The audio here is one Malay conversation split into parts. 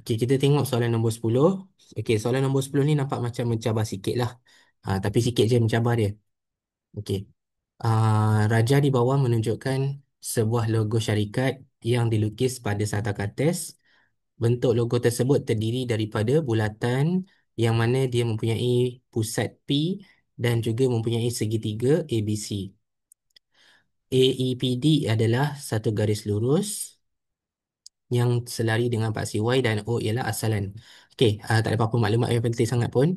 Okey, kita tengok soalan nombor 10. Okey, soalan nombor 10 ni nampak macam mencabar sikit lah. Tapi sikit je mencabar dia. Okey. Raja di bawah menunjukkan sebuah logo syarikat yang dilukis pada sata kertas. Bentuk logo tersebut terdiri daripada bulatan yang mana dia mempunyai pusat P dan juga mempunyai segitiga ABC. AEPD adalah satu garis lurus yang selari dengan paksi Y dan O ialah asalan. Okey, tak ada apa-apa maklumat yang penting sangat pun.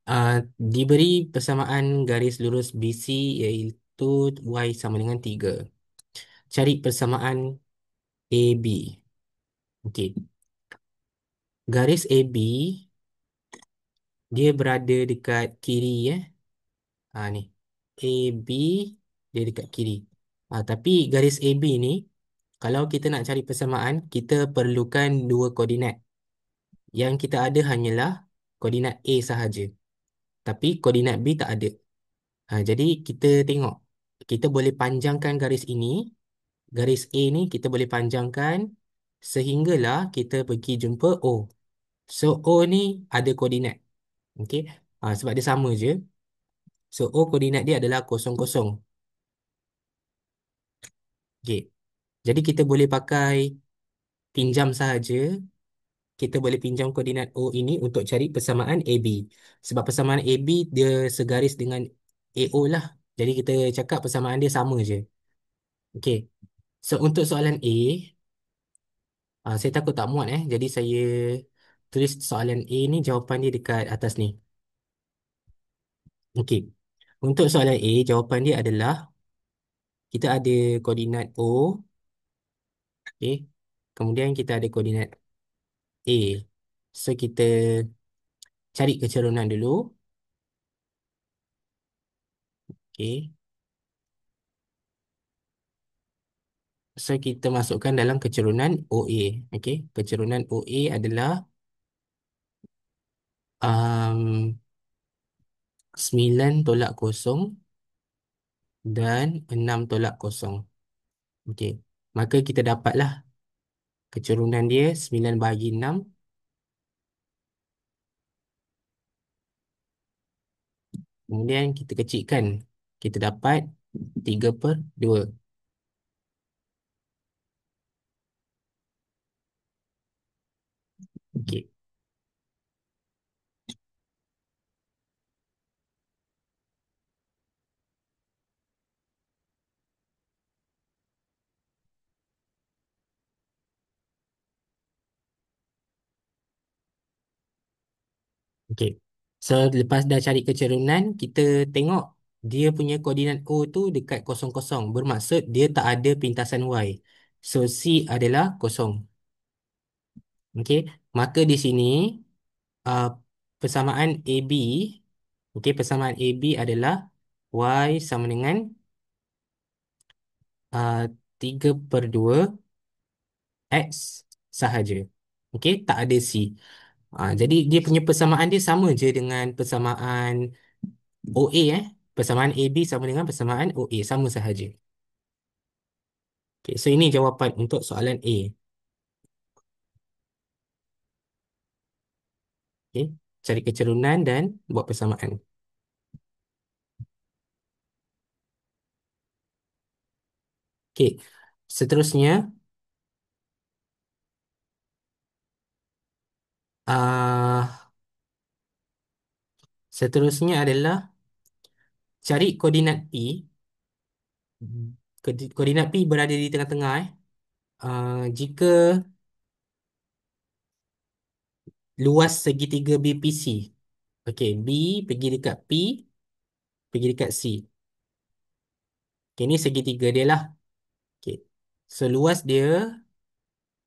Uh, Diberi persamaan garis lurus BC iaitu Y sama dengan 3. Cari persamaan AB. Okey. Garis AB dia berada dekat kiri ni. AB dia dekat kiri. Tapi garis AB ni kalau kita nak cari persamaan, kita perlukan dua koordinat. Yang kita ada hanyalah koordinat A sahaja. Tapi koordinat B tak ada. Jadi kita tengok. Kita boleh panjangkan garis ini. Garis A ni kita boleh panjangkan sehinggalah kita pergi jumpa O. So O ni ada koordinat. Okey. Sebab dia sama je. So O koordinat dia adalah 0, 0. Okey. Jadi kita boleh pakai pinjam sahaja. Kita boleh pinjam koordinat O ini untuk cari persamaan AB. Sebab persamaan AB dia segaris dengan AO lah. Jadi kita cakap persamaan dia sama je. Okey. So untuk soalan A, saya takut tak muat Jadi saya tulis soalan A ni jawapan dia dekat atas ni. Okey. Untuk soalan A, jawapan dia adalah kita ada koordinat O. Okey. Kemudian kita ada koordinat A. So kita cari kecerunan dulu. Okey. So kita masukkan dalam kecerunan OA. Okey. Kecerunan OA adalah um, 9 tolak 0 dan 6 tolak 0. Okey. Maka kita dapatlah kecerunan dia 9/6. Kemudian kita kecilkan. Kita dapat 3/2. Okey. Okey. So lepas dah cari kecerunan, kita tengok dia punya koordinat O tu dekat 0, 0. Bermaksud dia tak ada pintasan Y. So C adalah 0. Okey. Maka di sini uh, persamaan AB, okey, persamaan AB adalah Y sama dengan uh, 3/2 X sahaja. Okey, tak ada C. Jadi dia punya persamaan dia sama je dengan persamaan OA Persamaan AB sama dengan persamaan OA, sama sahaja. Okay, so ini jawapan untuk soalan A. Okay, cari kecerunan dan buat persamaan. Okay, seterusnya uh, seterusnya adalah cari koordinat P. Koordinat P berada di tengah-tengah jika luas segitiga BPC. Okey, B pergi dekat P, pergi dekat C. Okey, ini segitiga dia lah. Okey. So luas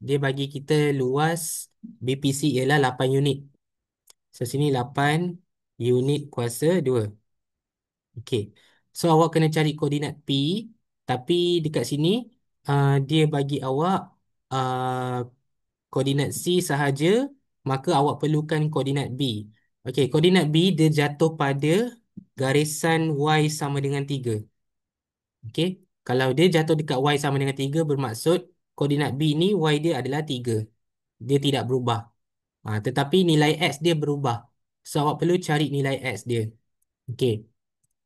dia bagi kita luas BPC ialah 8 unit. So sini 8 unit kuasa 2. Okey. So awak kena cari koordinat P, tapi dekat sini dia bagi awak uh, koordinat C sahaja, maka awak perlukan koordinat B. Okey, koordinat B dia jatuh pada garisan Y sama dengan 3. Okey. Kalau dia jatuh dekat Y sama dengan 3, bermaksud koordinat B ni Y dia adalah 3. Dia tidak berubah. Tetapi nilai X dia berubah. So, awak perlu cari nilai X dia. Okey.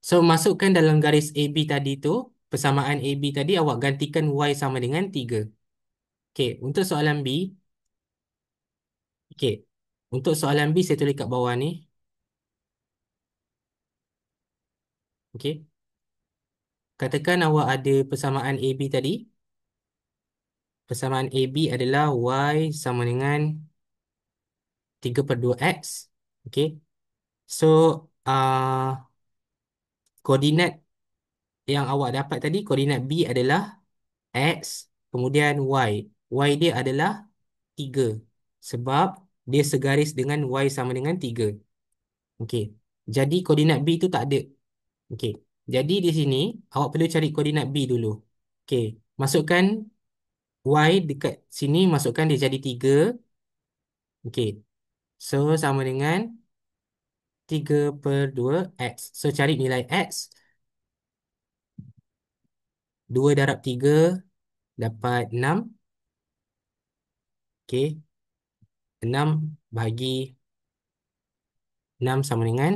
So, masukkan dalam garis AB tadi tu, persamaan AB tadi, awak gantikan Y sama dengan 3. Okey. Untuk soalan B, okey. Untuk soalan B, saya tulis kat bawah ni. Okey. Katakan awak ada persamaan AB tadi. Persamaan AB adalah Y sama dengan 3/2X. Okey. So, koordinat yang awak dapat tadi, koordinat B adalah X, kemudian Y. Y dia adalah 3. Sebab dia segaris dengan Y sama dengan 3. Okey. Jadi koordinat B tu tak ada. Okey. Jadi di sini awak perlu cari koordinat B dulu. Okey. Masukkan Y dekat sini, masukkan dia jadi 3. Okey. So sama dengan 3/2 X. So cari nilai X. 2 darab 3 dapat 6. Okey. 6 bahagi 6 sama dengan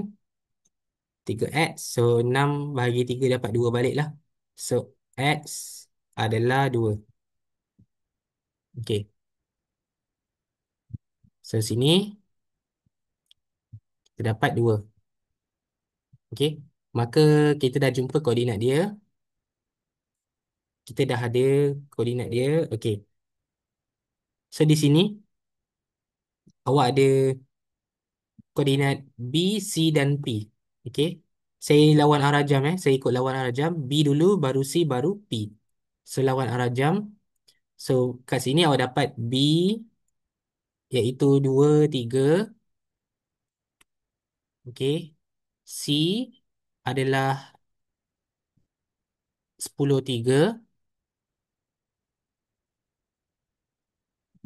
3X. So 6 bahagi 3 dapat 2 balik lah. So X adalah 2. Okey. So sini kita dapat 2. Okey. Maka kita dah jumpa koordinat dia. Kita dah ada koordinat dia. Okey. So di sini awak ada koordinat B, C dan P. Okey. Saya lawan arah jam Saya ikut lawan arah jam. B dulu, baru C, baru P. So lawan arah jam. So kat sini awak dapat B iaitu 2, 3. Okey. C adalah 10, 3.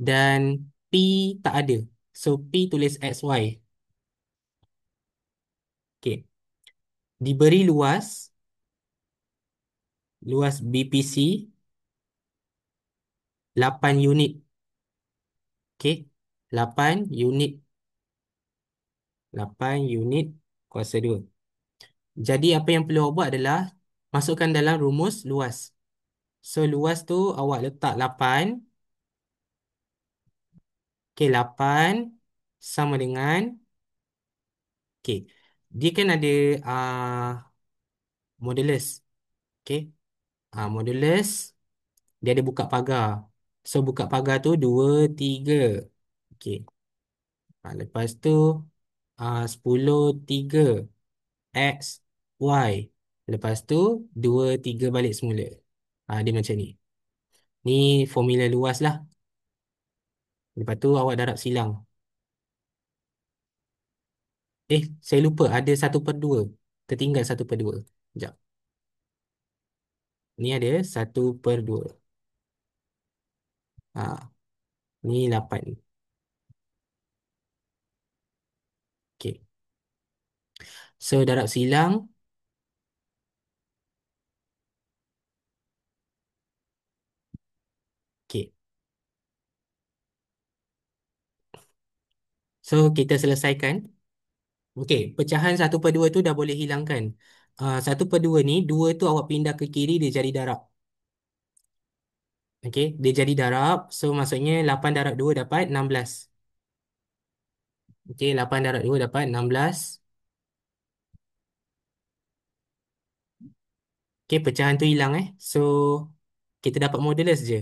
Dan P tak ada. So P tulis XY. Okey. Diberi luas BPC 8 unit. Okey. 8 unit. 8 unit kuasa 2. Jadi apa yang perlu awak buat adalah masukkan dalam rumus luas. So luas tu awak letak 8. Okey, 8 sama dengan, okey, dia kan ada modulus. Okey. Modulus dia ada buka pagar. So buka pagar tu 2, 3. Okey. Lepas tu 10, 3 X, Y. Lepas tu 2, 3 balik semula. Dia macam ni. Ni formula luas lah. Lepas tu awak darab silang. Saya lupa ada 1/2. Tertinggal 1/2. Sekejap. Ni ada 1/2. Ni 8. Okey. So darab silang. Okey. So kita selesaikan. Okey, pecahan 1/2 tu dah boleh hilangkan. 1/2 ni, 2 tu awak pindah ke kiri, dia jadi darab. Okey, dia jadi darab. So maksudnya 8 darab 2 dapat 16. Okey, 8 darab 2 dapat 16. Okey, pecahan tu hilang So kita dapat modulus je.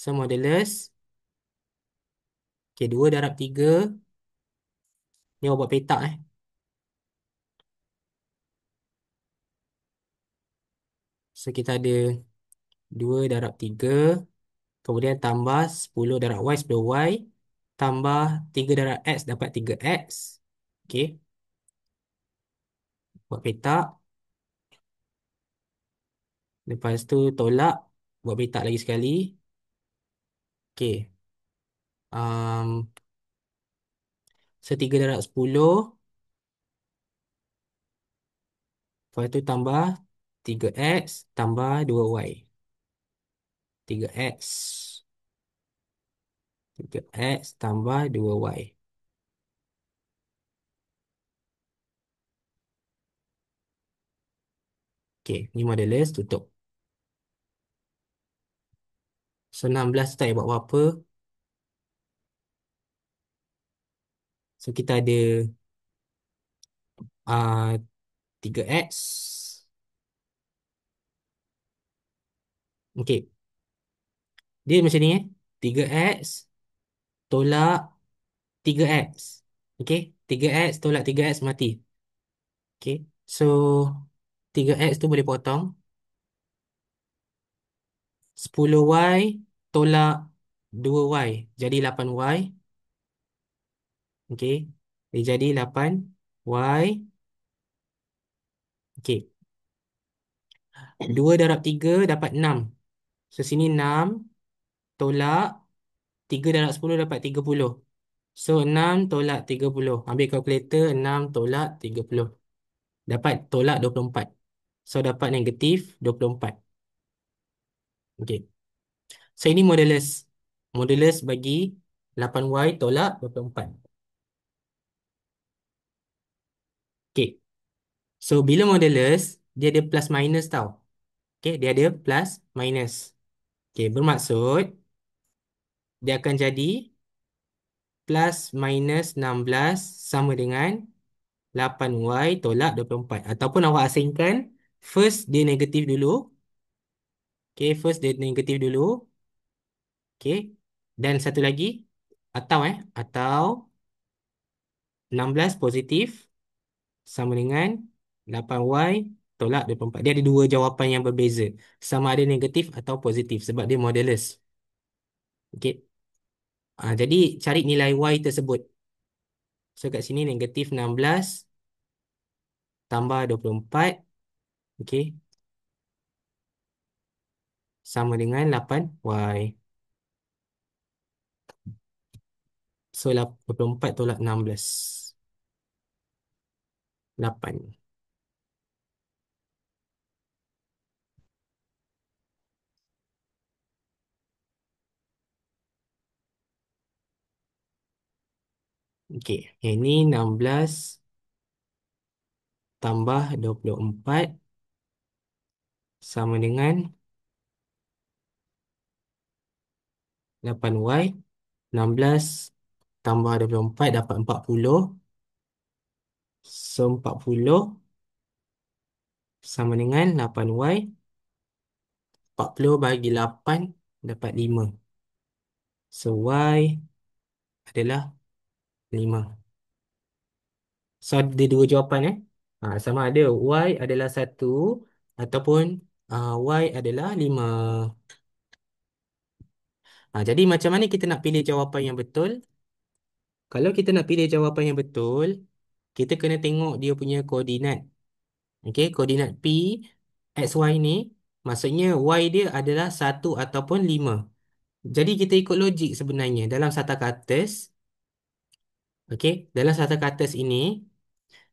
So modulus, okey, 2 darab 3. Ni awak buat petak So kita ada 2 darab 3. Kemudian tambah 10 darab Y, 10Y. Tambah 3 darab X dapat 3X. Okey, buat petak. Lepas tu tolak. Buat petak lagi sekali. Okey. So 3 darab 10. Lepas tu tambah 3X tambah 2Y. 3X 3x tambah 2y. Okey, ni modulus tutup. So 16 tak payah buat apa-apa. So kita ada uh, 3x. Okey, dia macam ni 3x tolak 3x. Okey, 3x tolak 3x mati. Okey, so 3x tu boleh potong. 10y tolak 2y jadi 8y. Okey, dia jadi 8y. Okey, 2 darab 3 dapat 6. So sini 6 tolak 3 darab 10 dapat 30. So 6 tolak 30. Ambil kalkulator, 6 tolak 30. Dapat tolak 24. So dapat negatif 24. Okey. So ini modulus. Modulus bagi 8y tolak 24. Okey. So bila modulus, dia ada plus minus tau. Okey, dia ada plus minus. Okey, bermaksud dia akan jadi plus minus 16 sama dengan 8y tolak 24. Ataupun awak asingkan, first dia negatif dulu. Okey, first dia negatif dulu. Okey. Dan satu lagi, atau 16 positif sama dengan 8y tolak 24. Dia ada dua jawapan yang berbeza. Sama ada negatif atau positif sebab dia modulus. Okey. Jadi cari nilai y tersebut. So kat sini negatif 16 tambah 24. Okey. Sama dengan 8y. So 24 tolak 16. 8. Okey. Ini 16 tambah 24 sama dengan 8y. 16 tambah 24 dapat 40. So 40 sama dengan 8y. 40 bagi 8 dapat 5. So y adalah 5. So ada dua jawapan sama ada y adalah 1 ataupun y adalah 5. Jadi macam mana kita nak pilih jawapan yang betul? Kalau kita nak pilih jawapan yang betul, kita kena tengok dia punya koordinat. Okey, koordinat P, X, Y ni, maksudnya Y dia adalah 1 ataupun 5. Jadi kita ikut logik sebenarnya. Dalam sata katus, okey, dalam sata katus ini,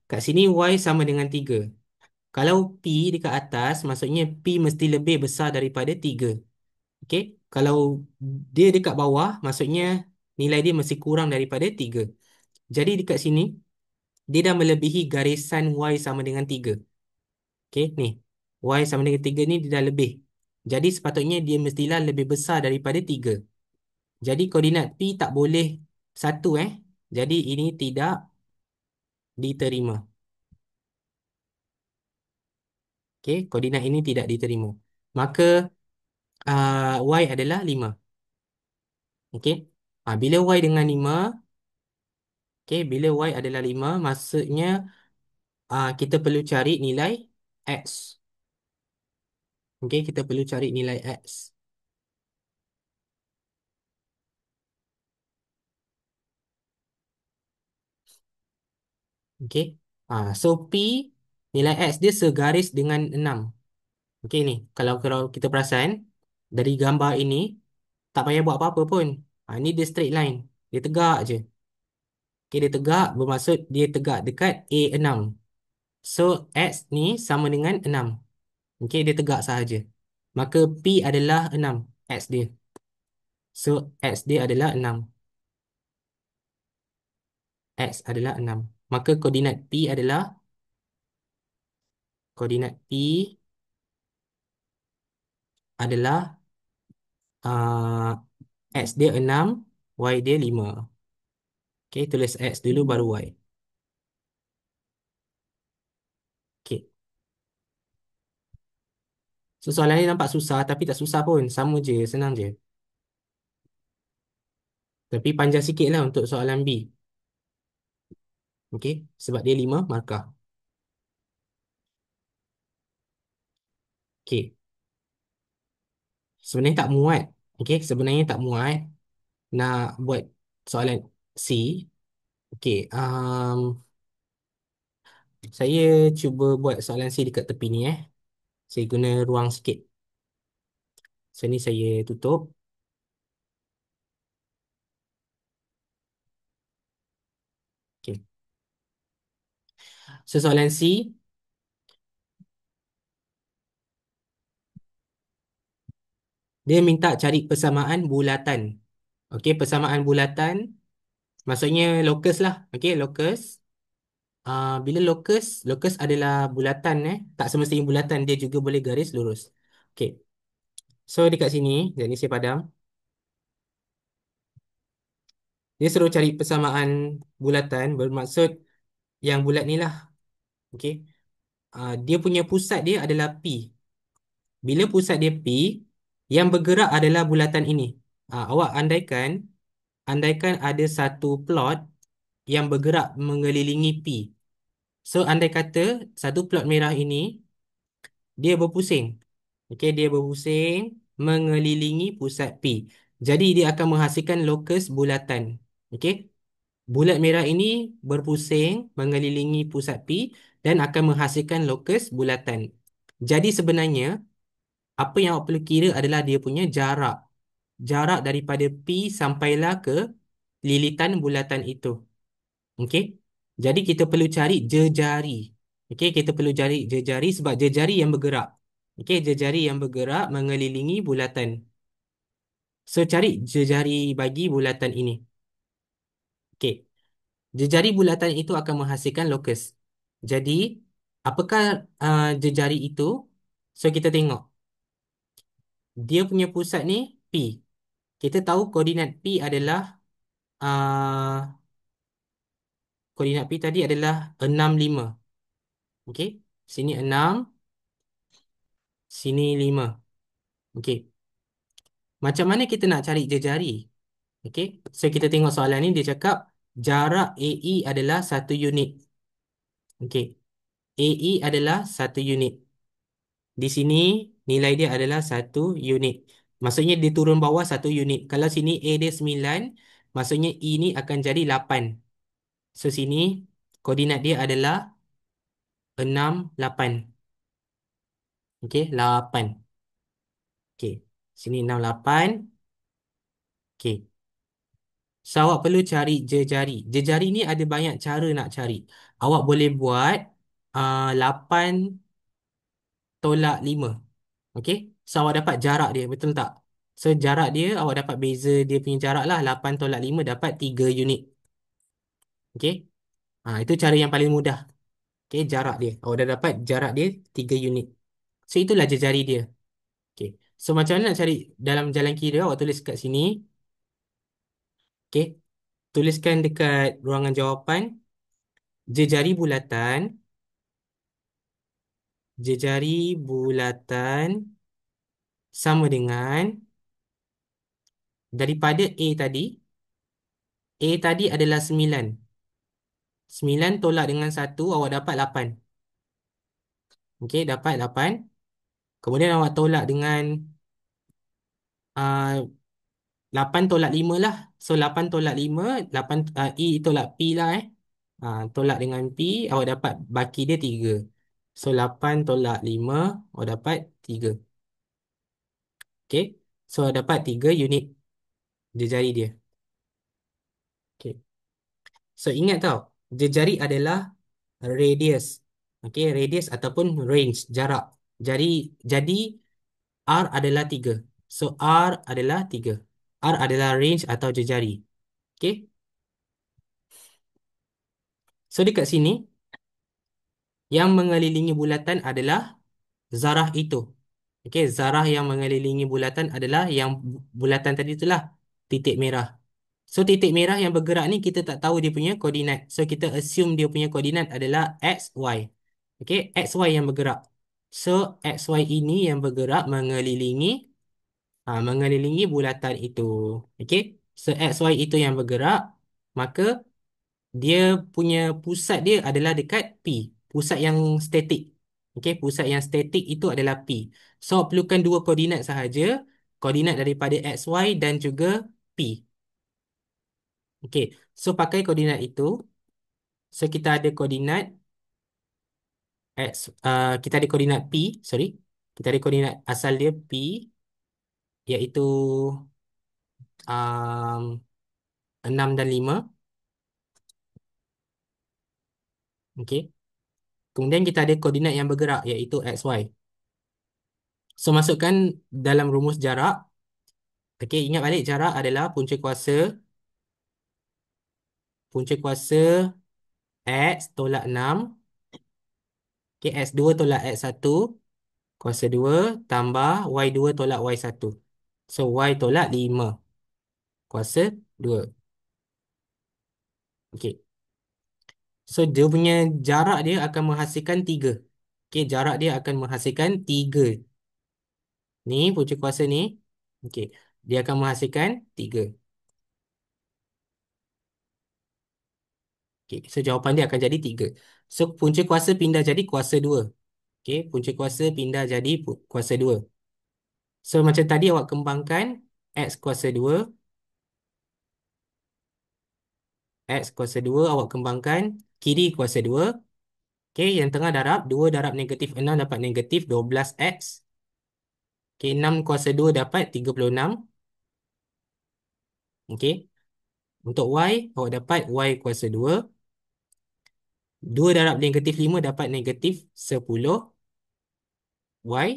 kat sini Y sama dengan 3. Kalau P dekat atas, maksudnya P mesti lebih besar daripada 3. Okey, kalau dia dekat bawah, maksudnya nilai dia mesti kurang daripada 3. Jadi dekat sini, dia dah melebihi garisan Y sama dengan 3. Okey, ni. Y sama dengan 3 ni dia dah lebih. Jadi sepatutnya dia mestilah lebih besar daripada 3. Jadi koordinat P tak boleh 1 Jadi ini tidak diterima. Okey, koordinat ini tidak diterima. Maka Y adalah 5. Okey. Bila Y dengan 5, okey, bila Y adalah 5, maksudnya kita perlu cari nilai X. Okey, kita perlu cari nilai X. Okey. So P nilai X dia segaris dengan 6. Okey ni, kalau kita perasan dari gambar ini tak payah buat apa-apa pun. Ni dia straight line. Dia tegak je. Okey, dia tegak bermaksud dia tegak dekat A6. So X ni sama dengan 6. Okey, dia tegak sahaja. Maka P adalah 6 X dia. So, X dia adalah 6. X adalah 6. Maka koordinat P adalah uh, X dia 6, Y dia 5. Okey, tulis X dulu baru Y. Okey. So, soalan ni nampak susah tapi tak susah pun. Sama je, senang je. Tapi panjang sikit lah untuk soalan B. Okey, sebab dia 5 markah. Okey, sebenarnya tak muat. Okey, sebenarnya tak muat nak buat soalan C. Okey, saya cuba buat soalan C dekat tepi ni eh. Saya guna ruang sikit. So, ni saya tutup. Okey. So, soalan C, dia minta cari persamaan bulatan. Okey, persamaan bulatan maksudnya locus lah. Okey, locus. Bila locus adalah bulatan tak semestinya bulatan, dia juga boleh garis lurus. Okey. So dekat sini, jadi saya padam. Dia suruh cari persamaan bulatan bermaksud yang bulat ni lah. Okey. Dia punya pusat dia adalah P. Bila pusat dia P, yang bergerak adalah bulatan ini. Awak andaikan ada satu plot yang bergerak mengelilingi P. So andai kata satu plot merah ini dia berpusing. Okey, dia berpusing mengelilingi pusat P. Jadi dia akan menghasilkan lokus bulatan. Okey. Bulat merah ini berpusing mengelilingi pusat P dan akan menghasilkan lokus bulatan. Jadi sebenarnya apa yang awak perlu kira adalah dia punya jarak. Jarak daripada P sampailah ke lilitan bulatan itu. Okey. Jadi kita perlu cari jejari. Okey, kita perlu cari jejari sebab jejari yang bergerak. Okey, jejari yang bergerak mengelilingi bulatan. So, cari jejari bagi bulatan ini. Okey, jejari bulatan itu akan menghasilkan lokus. Jadi, apakah jejari itu? So, kita tengok. Dia punya pusat ni P. Kita tahu uh, koordinat P tadi adalah 6, 5. Okey, sini 6, sini 5. Okey. Macam mana kita nak cari jejari? Okey. So kita tengok soalan ni dia cakap jarak AE adalah 1 unit. Okey. AE adalah 1 unit. Di sini nilai dia adalah 1 unit. Maksudnya dia turun bawah 1 unit. Kalau sini A dia 9, maksudnya E ni akan jadi 8. So sini koordinat dia adalah 6, 8. Okey, 8. Okey. Sini 6, 8. Okey. So, awak perlu cari jejari. Jejari ni ada banyak cara nak cari. Awak boleh buat 8 tolak 5. Okey? So, awak dapat jarak dia. Betul tak? So, jarak dia, awak dapat beza dia punya jarak lah. 8 tolak 5 dapat 3 unit. Okey? Itu cara yang paling mudah. Okey, jarak dia. Awak dah dapat jarak dia 3 unit. So, itulah jejari dia. Okey. So, macam mana nak cari dalam jalan kira? Awak tulis kat sini. Okey? Tuliskan dekat ruangan jawapan. Jejari bulatan. Jejari bulatan sama dengan daripada A tadi adalah 9. 9 tolak dengan 1, awak dapat 8. Okey, dapat 8. Kemudian awak tolak dengan uh, 8 tolak 5 lah. So, 8 tolak 5, 8, E tolak P lah tolak dengan P, awak dapat baki dia 3. So, 8 tolak 5, awak dapat 3. Okey, so dapat 3 unit jejari dia. Okey. So ingat tau, jejari adalah radius. Okey, radius ataupun range, jarak. Jadi R adalah 3. So R adalah 3. R adalah range atau jejari. Okay. So dekat sini, yang mengelilingi bulatan adalah zarah itu. Okey, zarah yang mengelilingi bulatan adalah yang bulatan tadi itulah titik merah. So titik merah yang bergerak ni kita tak tahu dia punya koordinat. So kita assume dia punya koordinat adalah x, y. Okey, x, y yang bergerak. So x, y ini yang bergerak mengelilingi bulatan itu. Okey. So x, y itu yang bergerak, maka dia punya pusat dia adalah dekat P, pusat yang statik. Okey, pusat yang statik itu adalah P. So perlukan dua koordinat sahaja, koordinat daripada XY dan juga P. Okey, so pakai koordinat itu, so kita ada koordinat kita ada koordinat P, sorry. Kita ada koordinat asal dia P, iaitu 6 dan 5. Okey. Kemudian kita ada koordinat yang bergerak iaitu XY. So masukkan dalam rumus jarak. Okey, ingat balik jarak adalah punca kuasa X tolak 6. Okey, X2 tolak X1 kuasa 2 tambah Y2 tolak Y1. So Y tolak 5 kuasa 2. Okey. So dia punya jarak dia akan menghasilkan 3. Okey, jarak dia akan menghasilkan 3. Ni punca kuasa ni. Okey, dia akan menghasilkan 3. Okey, so jawapan dia akan jadi 3. So punca kuasa pindah jadi kuasa 2. Okey, punca kuasa pindah jadi kuasa 2. So macam tadi awak kembangkan X kuasa 2, X kuasa 2 awak kembangkan kiri kuasa 2. Okey, yang tengah darab 2 darab negatif 6 dapat negatif 12X. Okey, 6 kuasa 2 dapat 36. Okey, untuk Y awak dapat Y kuasa 2. 2 darab negatif 5 dapat negatif 10Y.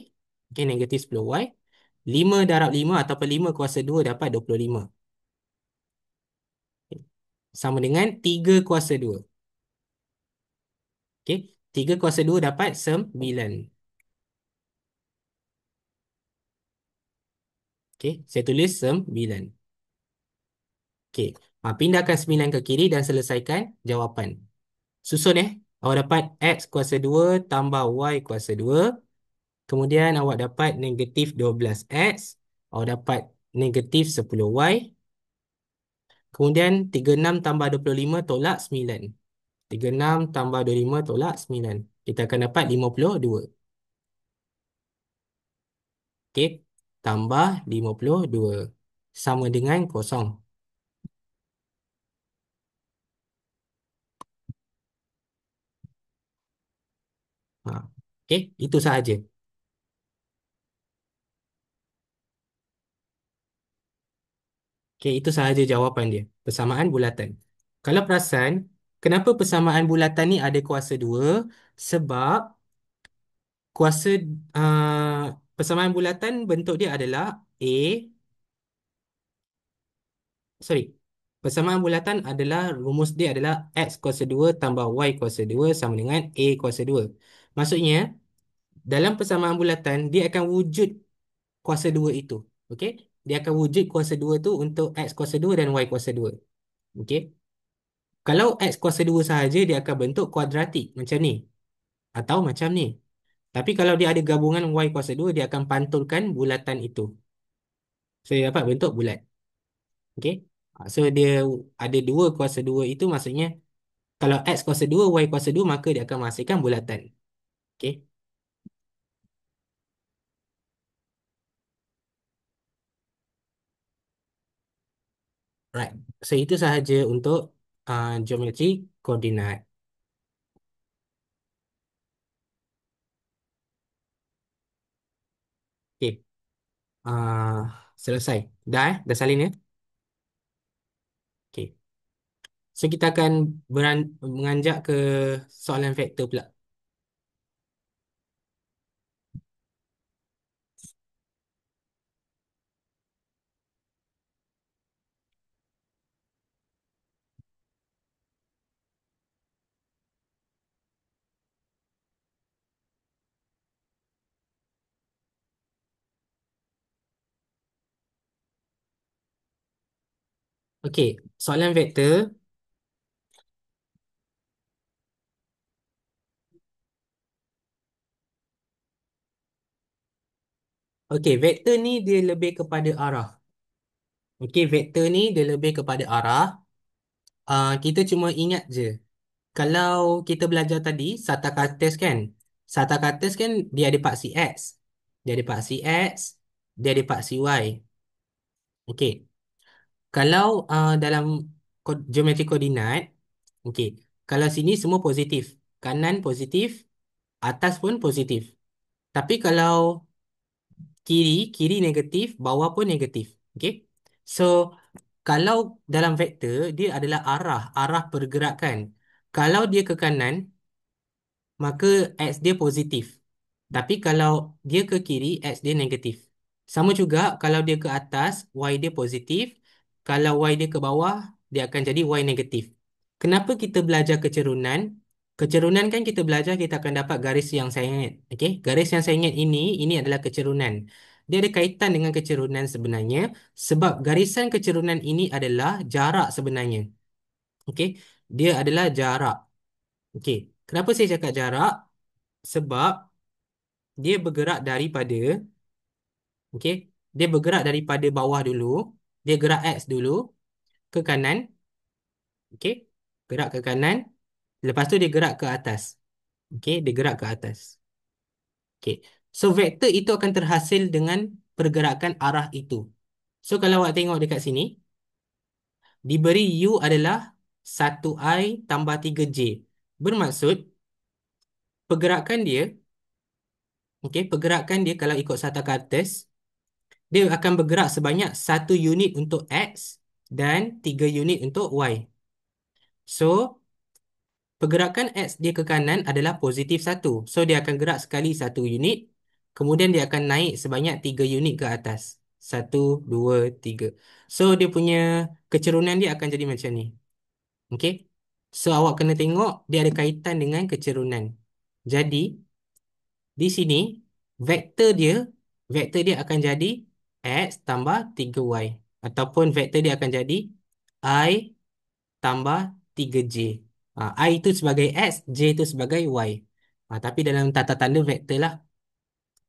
Okey, negatif 10Y. 5 darab 5 ataupun 5 kuasa 2 dapat 25. Sama dengan 3 kuasa 2. Okey, 3 kuasa 2 dapat 9. Okey, saya tulis 9. Okey, pindahkan 9 ke kiri dan selesaikan jawapan. Susun awak dapat X kuasa 2 tambah Y kuasa 2. Kemudian awak dapat negatif 12X. Awak dapat negatif 10Y. Kemudian 36 tambah 25 tolak 9. 36 tambah 25 tolak 9. Kita akan dapat 52. Okey, tambah 52. Sama dengan kosong. Ha. Okey, itu sahaja. Okey, itu sahaja jawapan dia. Persamaan bulatan. Kalau perasan, kenapa persamaan bulatan ni ada kuasa 2? Sebab kuasa persamaan bulatan bentuk dia adalah A, sorry. Persamaan bulatan adalah rumus dia adalah X kuasa 2 tambah Y kuasa 2 sama dengan A kuasa 2. Maksudnya, dalam persamaan bulatan, dia akan wujud kuasa 2 itu. Okey? Dia akan wujud kuasa 2 tu untuk X kuasa 2 dan Y kuasa 2. Okey? Kalau X kuasa 2 sahaja, dia akan bentuk kuadratik macam ni. Atau macam ni. Tapi kalau dia ada gabungan Y kuasa 2, dia akan pantulkan bulatan itu. So, dia dapat bentuk bulat. Okey? So, dia ada 2 kuasa 2 itu maksudnya kalau X kuasa 2, Y kuasa 2, maka dia akan menghasilkan bulatan. Okey? Right. So, itu sahaja untuk geometri koordinat. Okey. Selesai. Dah Dah salin ya? Okey. So, kita akan menganjak ke soalan vektor pula. Okey, soalan vektor. Okey, vektor ni dia lebih kepada arah. Okey, vektor ni dia lebih kepada arah. Kita cuma ingat je. Kalau kita belajar tadi, Sata Cartesian kan? Sata Cartesian kan dia ada paksi X. Dia ada paksi X, dia ada paksi Y. Okey. Kalau dalam geometri koordinat, okey. Kalau sini semua positif. Kanan positif, atas pun positif. Tapi kalau kiri negatif, bawah pun negatif. Okey. So, kalau dalam vektor, dia adalah arah pergerakan. Kalau dia ke kanan, maka X dia positif. Tapi kalau dia ke kiri, X dia negatif. Sama juga kalau dia ke atas, Y dia positif. Kalau Y dia ke bawah, dia akan jadi Y negatif. Kenapa kita belajar kecerunan? Kecerunan kan kita belajar kita akan dapat garis yang sengit. Okey, garis yang sengit ini adalah kecerunan. Dia ada kaitan dengan kecerunan sebenarnya sebab garisan kecerunan ini adalah jarak sebenarnya. Okey, dia adalah jarak. Okey, kenapa saya cakap jarak? Sebab dia bergerak daripada, okey, dia bergerak daripada bawah dulu, dia gerak X dulu ke kanan, okey, gerak ke kanan, lepas tu dia gerak ke atas, okey, dia gerak ke atas, okey. So vektor itu akan terhasil dengan pergerakan arah itu. So kalau awak tengok dekat sini, diberi U adalah 1I tambah 3J. Bermaksud pergerakan dia, okey, pergerakan dia kalau ikut Sata Cartes, dia akan bergerak sebanyak 1 unit untuk X dan 3 unit untuk Y. So, pergerakan X dia ke kanan adalah +1. So, dia akan gerak sekali 1 unit. Kemudian dia akan naik sebanyak 3 unit ke atas. 1, 2, 3. So, dia punya kecerunan dia akan jadi macam ni. Okay. So, awak kena tengok dia ada kaitan dengan kecerunan. Jadi, di sini, vektor dia, vektor dia akan jadi X tambah 3Y. Ataupun vektor dia akan jadi I tambah 3J. I itu sebagai X, J itu sebagai Y. Tapi dalam tata tanda vektor lah.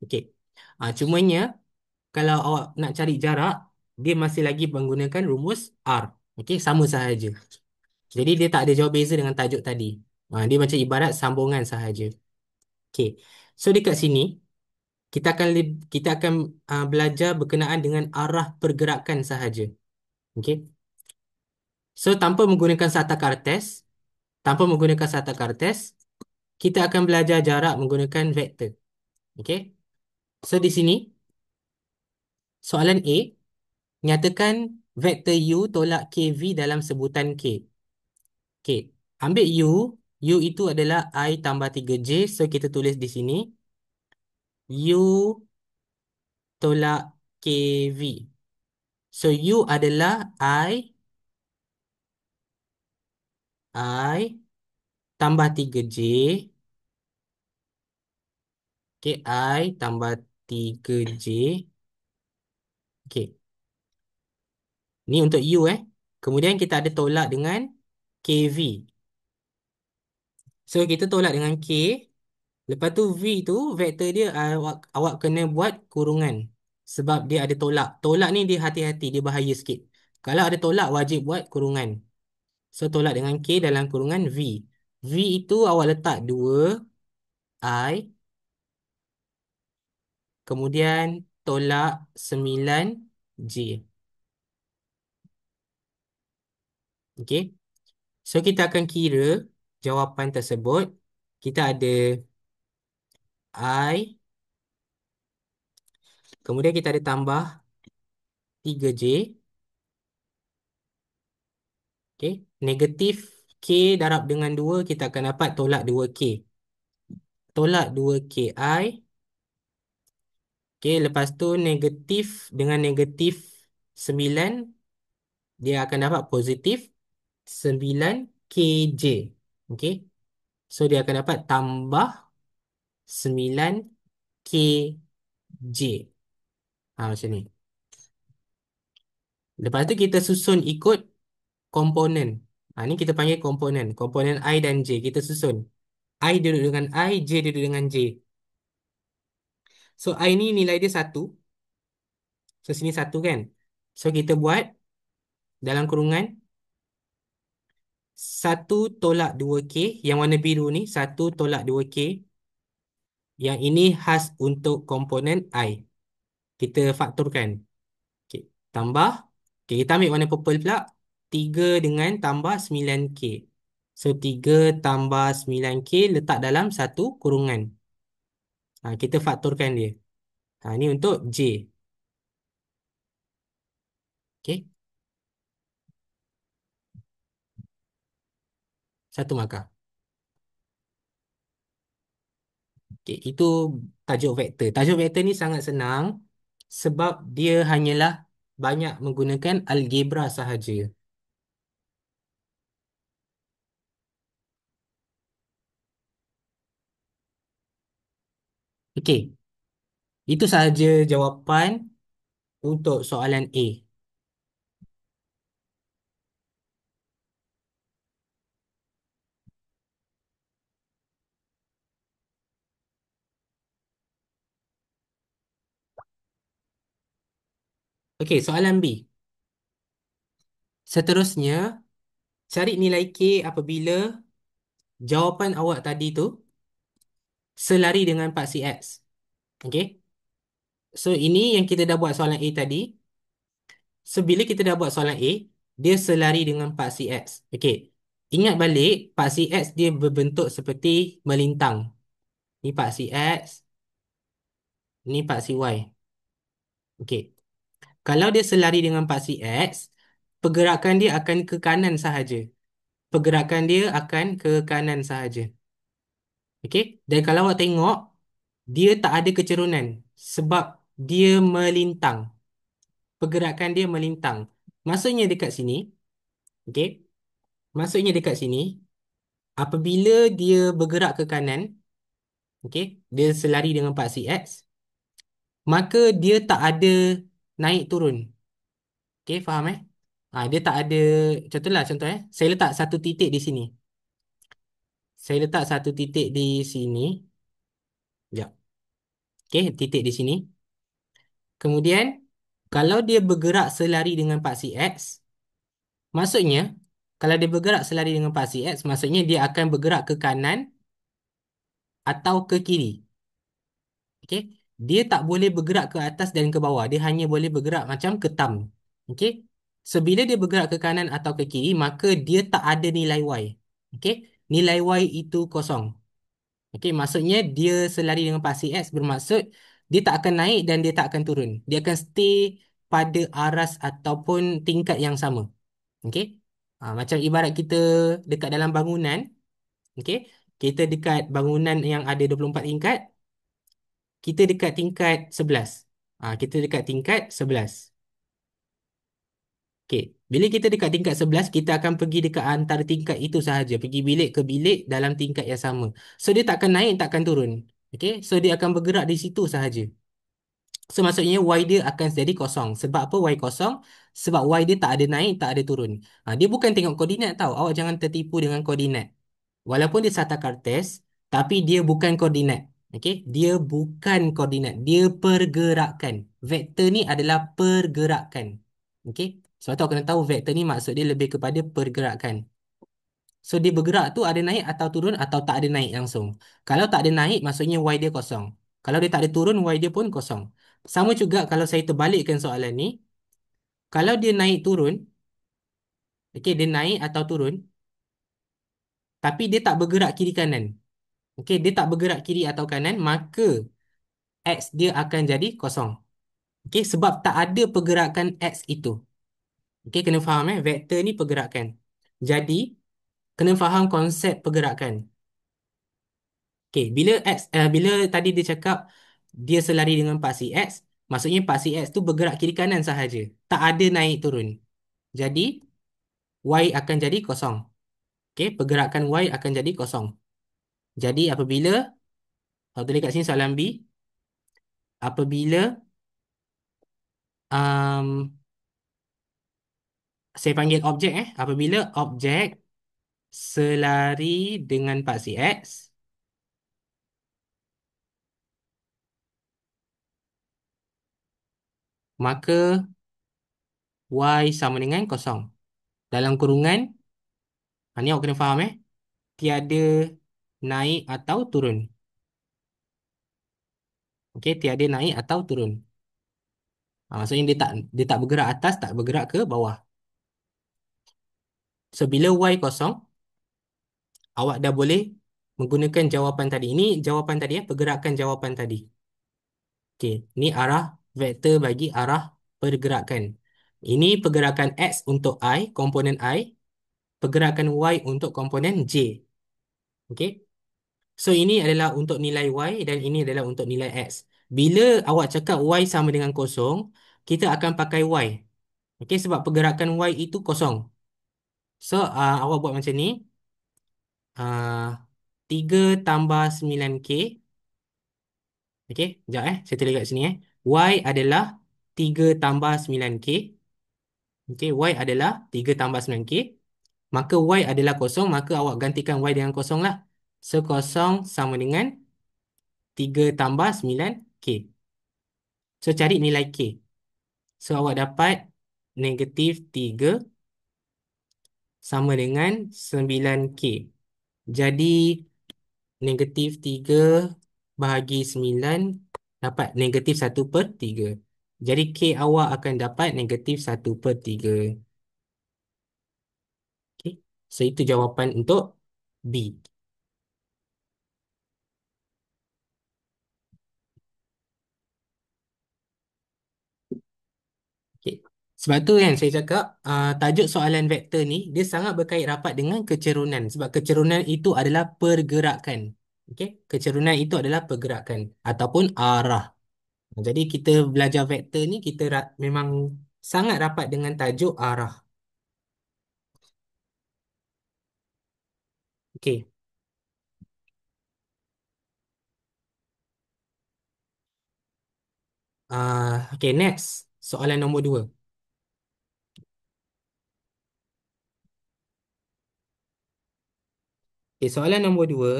Okey. Cumanya, kalau awak nak cari jarak, dia masih lagi menggunakan rumus R. Okey, sama sahaja. Jadi dia tak ada jauh beza dengan tajuk tadi. Dia macam ibarat sambungan sahaja. Okey. So dekat sini, kita akan belajar berkenaan dengan arah pergerakan sahaja. Okey. So tanpa menggunakan Sata Cartes, kita akan belajar jarak menggunakan vektor. Okey. So di sini soalan A, nyatakan vektor U tolak KV dalam sebutan K. Okey. Ambil U, U itu adalah I tambah 3J, so kita tulis di sini U tolak KV. So U adalah I tambah 3J. Okey, I tambah 3J. Okey, ni untuk U Kemudian kita ada tolak dengan KV. So kita tolak dengan K. Lepas tu V tu vektor dia awak kena buat kurungan. Sebab dia ada tolak. Tolak ni dia hati-hati, dia bahaya sikit. Kalau ada tolak wajib buat kurungan. So tolak dengan K dalam kurungan V. V itu awak letak 2 I. Kemudian tolak 9 J. Okey. So kita akan kira jawapan tersebut. Kita ada I. Kemudian kita ada tambah 3J. Okey. Negatif K darab dengan 2, kita akan dapat tolak 2K. Tolak 2KI. Okey. Lepas tu negatif dengan negatif 9, dia akan dapat positif 9KJ. Okey. So dia akan dapat tambah 9KJ. Macam ni. Lepas tu kita susun ikut komponen. Ni kita panggil komponen. Komponen I dan J. Kita susun. I duduk dengan I, J duduk dengan J. So, I ni nilai dia satu. So, sini satu kan? So, kita buat dalam kurungan satu tolak 2K. Yang warna biru ni, satu tolak 2K. Yang ini khas untuk komponen I. Kita faktorkan. Okay. Tambah. Okay, kita ambil warna purple pula. 3 dengan tambah 9K. So, 3 tambah 9K letak dalam satu kurungan. Kita faktorkan dia. Ini untuk J. Okay. Satu markah. Okay. Itu tajuk vektor. Tajuk vektor ni sangat senang sebab dia hanyalah banyak menggunakan algebra sahaja. Okey. Itu sahaja jawapan untuk soalan A. Okey, soalan B. Seterusnya, cari nilai K apabila jawapan awak tadi tu selari dengan paksi X. Okey. So, ini yang kita dah buat soalan A tadi. So, bila kita dah buat soalan A, dia selari dengan paksi X. Okey. Ingat balik, paksi X dia berbentuk seperti melintang. Ni paksi X, ni paksi Y. Okey. Kalau dia selari dengan paksi X, pergerakan dia akan ke kanan sahaja. Pergerakan dia akan ke kanan sahaja. Okey. Dan kalau awak tengok, dia tak ada kecerunan sebab dia melintang. Pergerakan dia melintang. Maksudnya dekat sini, okey. Maksudnya dekat sini, apabila dia bergerak ke kanan, okey, dia selari dengan paksi X, maka dia tak ada naik turun. Okey, faham eh? Dia tak ada, contoh saya letak satu titik di sini. Saya letak satu titik di sini. Ya. Okey, titik di sini. Kemudian, kalau dia bergerak selari dengan paksi X, maksudnya, kalau dia bergerak selari dengan paksi X, maksudnya dia akan bergerak ke kanan atau ke kiri. Okey. Dia tak boleh bergerak ke atas dan ke bawah. Dia hanya boleh bergerak macam ketam. Okey. So, bila dia bergerak ke kanan atau ke kiri, maka dia tak ada nilai Y. Okey. Nilai Y itu kosong. Okey. Maksudnya dia selari dengan paksi X bermaksud dia tak akan naik dan dia tak akan turun. Dia akan stay pada aras ataupun tingkat yang sama. Okey. Macam ibarat kita dekat dalam bangunan. Okey. Kita dekat bangunan yang ada 24 tingkat. Kita dekat tingkat 11. Kita dekat tingkat 11. Okey. Bila kita dekat tingkat 11, kita akan pergi dekat antara tingkat itu sahaja. Pergi bilik ke bilik dalam tingkat yang sama. So, dia tak akan naik, tak akan turun. Okey. So, dia akan bergerak di situ sahaja. So, maksudnya Y dia akan jadi kosong. Sebab apa Y kosong? Sebab Y dia tak ada naik, tak ada turun. Dia bukan tengok koordinat tau. Awak jangan tertipu dengan koordinat. Walaupun dia Sata Kartes, tapi dia bukan koordinat. Okey, dia bukan koordinat, dia pergerakan. Vektor ni adalah pergerakan. Okey, sebab tu aku kena tahu vektor ni maksud dia lebih kepada pergerakan. So dia bergerak tu ada naik atau turun atau tak ada naik langsung. Kalau tak ada naik maksudnya Y dia kosong. Kalau dia tak ada turun Y dia pun kosong. Sama juga kalau saya terbalikkan soalan ni, kalau dia naik turun, okey dia naik atau turun, tapi dia tak bergerak kiri kanan. Okey, dia tak bergerak kiri atau kanan, maka X dia akan jadi kosong. Okey, sebab tak ada pergerakan X itu. Okey, kena faham vektor ni pergerakan. Jadi, kena faham konsep pergerakan. Okey, bila tadi dia cakap dia selari dengan paksi X, maksudnya paksi X tu bergerak kiri kanan sahaja. Tak ada naik turun. Jadi, Y akan jadi kosong. Okey, pergerakan Y akan jadi kosong. Jadi, apabila, kalau tulis kat sini soalan B, apabila um, Saya panggil objek apabila objek selari dengan paksi X, maka Y sama dengan kosong. Dalam kurungan, ni awak kena faham tiada naik atau turun. Okey, tiada naik atau turun. Maksudnya dia tak bergerak atas, tak bergerak ke bawah. So bila Y kosong, awak dah boleh menggunakan jawapan tadi. Ini jawapan tadi pergerakan jawapan tadi. Okey, ni arah vektor bagi arah pergerakan. Ini pergerakan X untuk I, komponen I, pergerakan Y untuk komponen J. Okey. So ini adalah untuk nilai Y dan ini adalah untuk nilai X. Bila awak cakap Y sama dengan kosong, kita akan pakai Y. Okey, sebab pergerakan Y itu kosong. So awak buat macam ni. Uh, 3 tambah 9K. Okey, sekejap saya tulis kat sini Y adalah 3 tambah 9K. Okey, Y adalah 3 tambah 9K. Maka Y adalah kosong, maka awak gantikan Y dengan kosong lah. So kosong sama dengan 3 tambah 9K. So cari nilai K. So awak dapat negatif 3 sama dengan 9K. Jadi negatif 3 bahagi 9 dapat negatif 1/3. Jadi K awak akan dapat negatif 1/3. Okay. So itu jawapan untuk B. Okay. Sebab tu kan saya cakap tajuk soalan vektor ni dia sangat berkait rapat dengan kecerunan. Sebab kecerunan itu adalah pergerakan. Okay. Kecerunan itu adalah pergerakan ataupun arah. Jadi kita belajar vektor ni kita memang sangat rapat dengan tajuk arah. Okay. Okay, next. Soalan nombor 2. Okay, soalan nombor 2.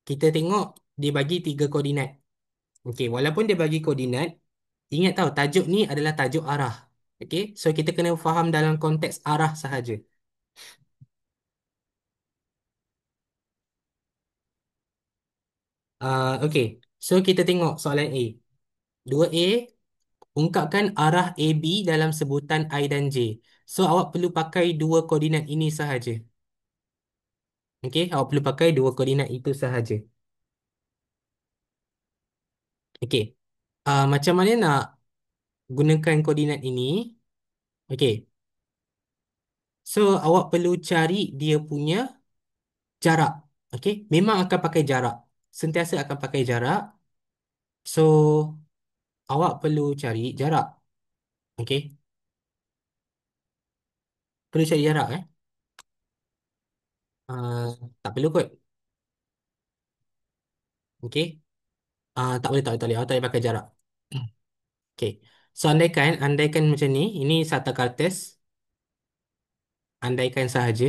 Kita tengok dia bagi 3 koordinat. Okay, walaupun dia bagi koordinat, ingat tahu tajuk ni adalah tajuk arah. Okay, so kita kena faham dalam konteks arah sahaja. Okay, so kita tengok soalan A. 2A, ungkapkan arah AB dalam sebutan I dan J. So awak perlu pakai dua koordinat ini sahaja. Okay, awak perlu pakai dua koordinat itu sahaja. Okay, macam mana nak gunakan koordinat ini? Okay, so awak perlu cari dia punya jarak. Okay, memang akan pakai jarak. Sentiasa akan pakai jarak. So, awak perlu cari jarak. Okay, perlu cari jarak Uh, tak perlu kot. Okay, tak boleh, tak boleh, tak boleh. Awak tak boleh pakai jarak. Okay, so andaikan macam ni. Ini Sata Kartes. Andaikan sahaja.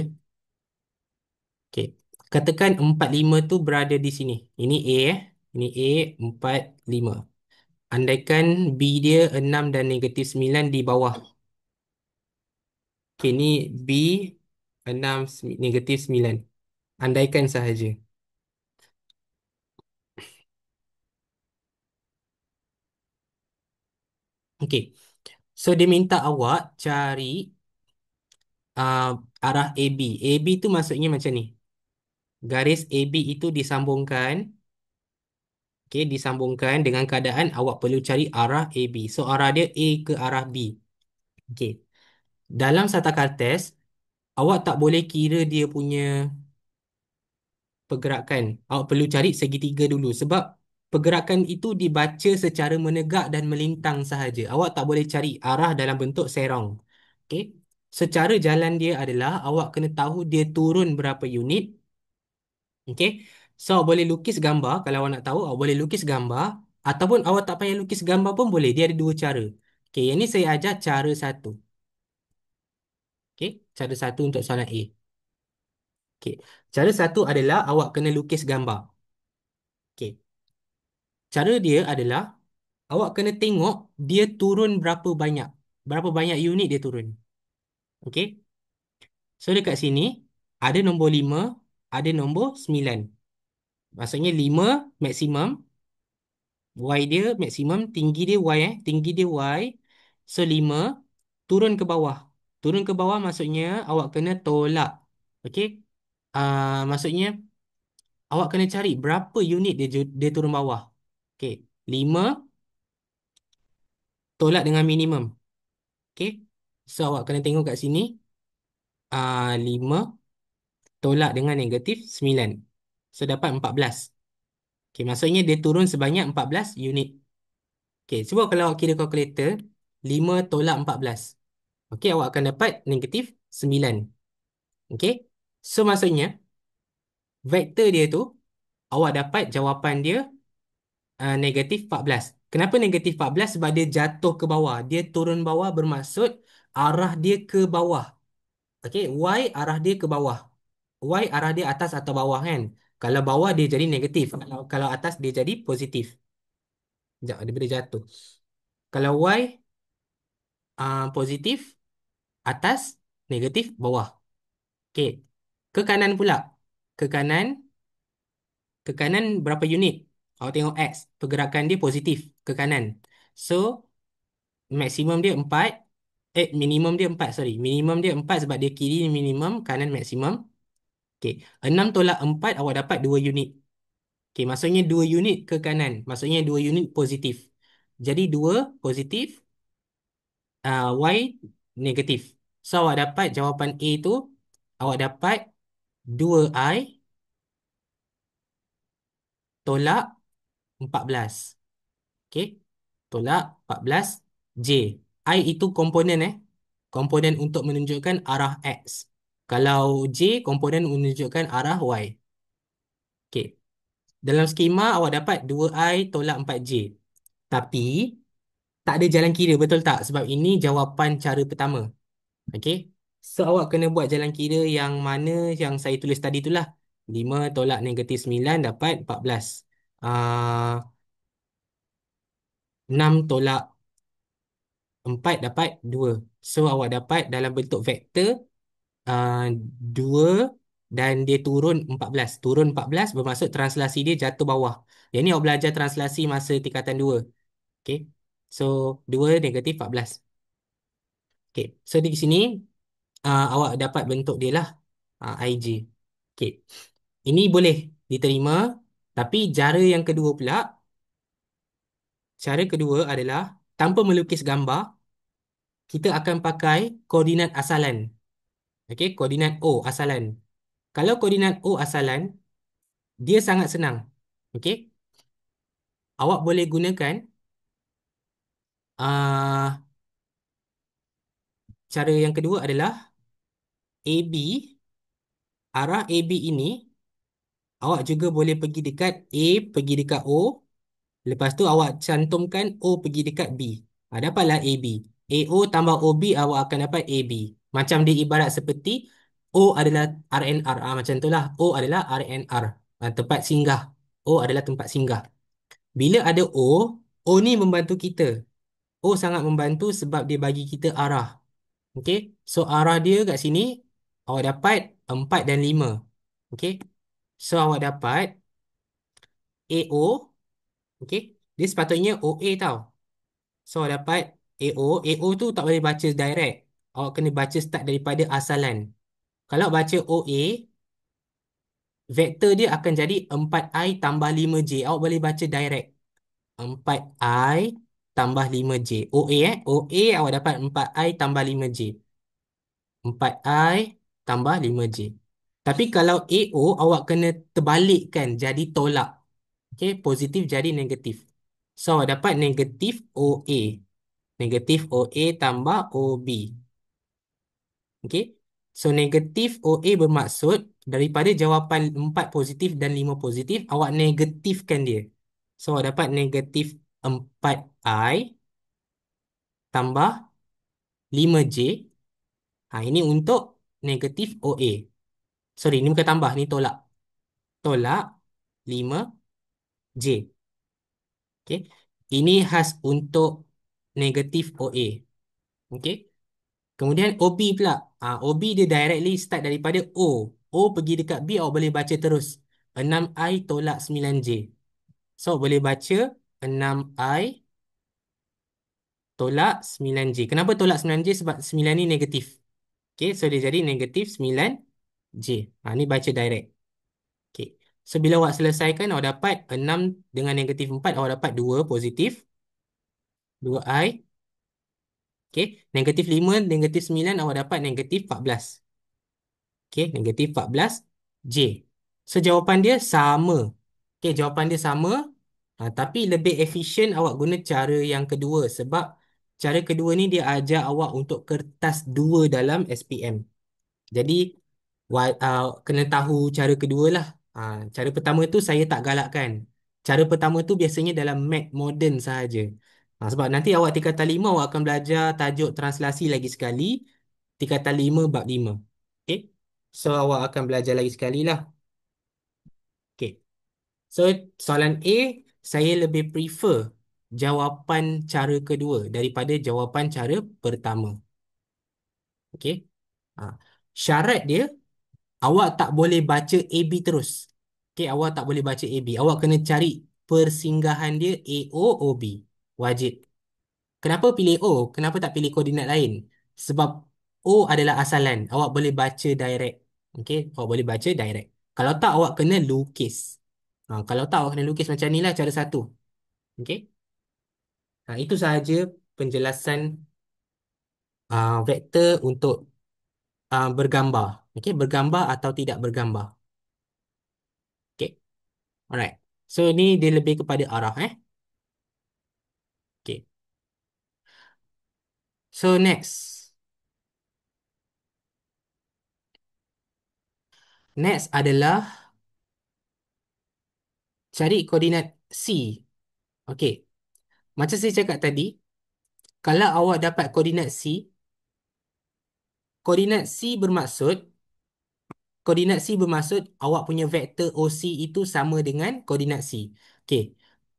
Okay, katakan 45 tu berada di sini. Ini A Ini A, 45. Andaikan B dia 6 dan negatif 9 di bawah. Okay, ni B 6 negatif 9. Andaikan sahaja. Okay. So dia minta awak cari uh, arah AB. AB tu maksudnya macam ni. Garis AB itu disambungkan. Okay, disambungkan dengan keadaan awak perlu cari arah AB. So arah dia A ke arah B. Okay. Dalam Sata Kartes, awak tak boleh kira dia punya pergerakan. Awak perlu cari segitiga dulu sebab pergerakan itu dibaca secara menegak dan melintang sahaja. Awak tak boleh cari arah dalam bentuk serong. Okey. Secara jalan dia adalah awak kena tahu dia turun berapa unit. Okey. So awak boleh lukis gambar kalau awak nak tahu, awak boleh lukis gambar ataupun awak tak payah lukis gambar pun boleh. Dia ada dua cara. Okey, yang ni saya ajar cara satu. Okey, cara satu untuk soalan A. Okey, cara satu adalah awak kena lukis gambar. Okey, cara dia adalah awak kena tengok dia turun berapa banyak. Berapa banyak unit dia turun. Okey, so dekat sini ada nombor 5, ada nombor 9. Maksudnya 5 maksimum, Y dia maksimum, tinggi dia Y tinggi dia Y. So 5 turun ke bawah. Turun ke bawah maksudnya awak kena tolak. Okey? Maksudnya awak kena cari berapa unit dia turun bawah. Okey. 5 tolak dengan minimum. Okey? So awak kena tengok kat sini. 5 tolak dengan negatif 9. So dapat 14. Okey, maksudnya dia turun sebanyak 14 unit. Okey, cuba kalau awak kira kalkulator, 5 tolak 14. Okey, awak akan dapat negatif 9. Okey? So maksudnya vektor dia tu awak dapat jawapan dia negatif 14. Kenapa negatif 14? Sebab dia jatuh ke bawah. Dia turun bawah bermaksud arah dia ke bawah. Okey, Y arah dia ke bawah. Y arah dia atas atau bawah kan? Kalau bawah dia jadi negatif. Kalau atas dia jadi positif. Sekejap, dia boleh jatuh. Kalau Y positif, atas, negatif, bawah. Okey. Ke kanan pula. Ke kanan, ke kanan berapa unit? Awak tengok X. Pergerakan dia positif ke kanan. So, maksimum dia 4. Minimum dia 4, sorry. Minimum dia 4 sebab dia kiri minimum, kanan maksimum. Okey. 6 tolak 4, awak dapat 2 unit. Okey, maksudnya 2 unit ke kanan. Maksudnya 2 unit positif. Jadi 2 positif, Y negatif. So, awak dapat jawapan A tu, awak dapat 2I tolak 14. Okey. Tolak 14 J. I itu komponen komponen untuk menunjukkan arah X. Kalau J komponen menunjukkan arah Y. Okey. Dalam skema awak dapat 2I tolak 4J. Tapi tak ada jalan kira, betul tak? Sebab ini jawapan cara pertama. Okey. So awak kena buat jalan kira yang mana yang saya tulis tadi itulah. 5 tolak negatif 9 dapat 14. Uh, 6 tolak 4 dapat 2. So awak dapat dalam bentuk vektor uh, 2 dan dia turun 14. Turun 14 bermaksud translasi dia jatuh bawah. Yang ni awak belajar translasi masa tingkatan 2. Okay. So 2 negatif 14. Okay. So di sini awak dapat bentuk dia lah. IG. Okay. Ini boleh diterima. Tapi cara yang kedua pula. Cara kedua adalah tanpa melukis gambar. Kita akan pakai koordinat asalan. Okey, koordinat O asalan. Kalau koordinat O asalan, dia sangat senang. Okey, awak boleh gunakan uh, cara yang kedua adalah AB, arah AB ini, awak juga boleh pergi dekat A, pergi dekat O. Lepas tu awak cantumkan O pergi dekat B. Dapatlah AB. AO tambah OB, awak akan dapat AB. Macam dia ibarat seperti O adalah RNR. Macam itulah. O adalah RNR. Tempat singgah. O adalah tempat singgah. Bila ada O, O ni membantu kita. O sangat membantu sebab dia bagi kita arah. Okey. So arah dia kat sini awak dapat 4 dan 5. Okey. So awak dapat AO. Okey. Dia sepatutnya OA tau. So awak dapat AO. AO tu tak boleh baca direct. Awak kena baca start daripada asalan. Kalau baca OA, vektor dia akan jadi 4I tambah 5J. Awak boleh baca direct. 4I tambah 5J. OA OA awak dapat 4I tambah 5J. 4I tambah 5J. Tapi kalau AO awak kena terbalikkan jadi tolak. Okey, positif jadi negatif. So awak dapat negatif OA. Negatif OA tambah OB. Okey. So negatif OA bermaksud daripada jawapan 4 positif dan 5 positif awak negatifkan dia. So awak dapat negatif 4I tambah 5J. Ini untuk negatif OA. Sorry, ini bukan tambah, ni tolak. Tolak 5J. Okey. Ini khas untuk negatif OA. Okey. Kemudian OB pula. OB dia directly start daripada O. O pergi dekat B, awak boleh baca terus. 6I tolak 9J. So, boleh baca 6I tolak 9J. Kenapa tolak 9J? Sebab 9 ni negatif. Okay, so dia jadi negatif 9J. Ni baca direct. Okay. So, bila awak selesaikan, awak dapat 6 dengan negatif 4, awak dapat 2 positif. 2I. Okay. Negatif 5, negatif 9, awak dapat negatif 14. Okay, negatif 14J. So, jawapan dia sama. Okay, jawapan dia sama. Tapi lebih efisien awak guna cara yang kedua. Sebab cara kedua ni dia ajar awak untuk kertas 2 dalam SPM. Jadi, kena tahu cara kedua lah. Cara pertama tu saya tak galakkan. Cara pertama tu biasanya dalam mat moden sahaja. Sebab nanti awak tingkatan 5 awak akan belajar tajuk translasi lagi sekali. Tingkatan 5 bab 5. Okay. So awak akan belajar lagi sekali lah. Okay. So soalan A, saya lebih prefer jawapan cara kedua daripada jawapan cara pertama. Okay. Syarat dia, awak tak boleh baca AB terus. Okay, awak tak boleh baca AB. Awak kena cari persinggahan dia AO, OB. Wajib. Kenapa pilih O? Kenapa tak pilih koordinat lain? Sebab O adalah asalan. Awak boleh baca direct. Okay, awak boleh baca direct. Kalau tak, awak kena lukis. Kalau tak, awak kena lukis macam ni lah cara satu. Okay. Itu sahaja penjelasan vektor untuk bergambar. Okay, bergambar atau tidak bergambar. Okay. Alright. So, ni dia lebih kepada arah. Okay. So, next. Next adalah cari koordinat C. Okay. Macam saya cakap tadi, kalau awak dapat koordinat C, koordinat C bermaksud, koordinat C bermaksud awak punya vektor OC itu sama dengan koordinat C. Okay.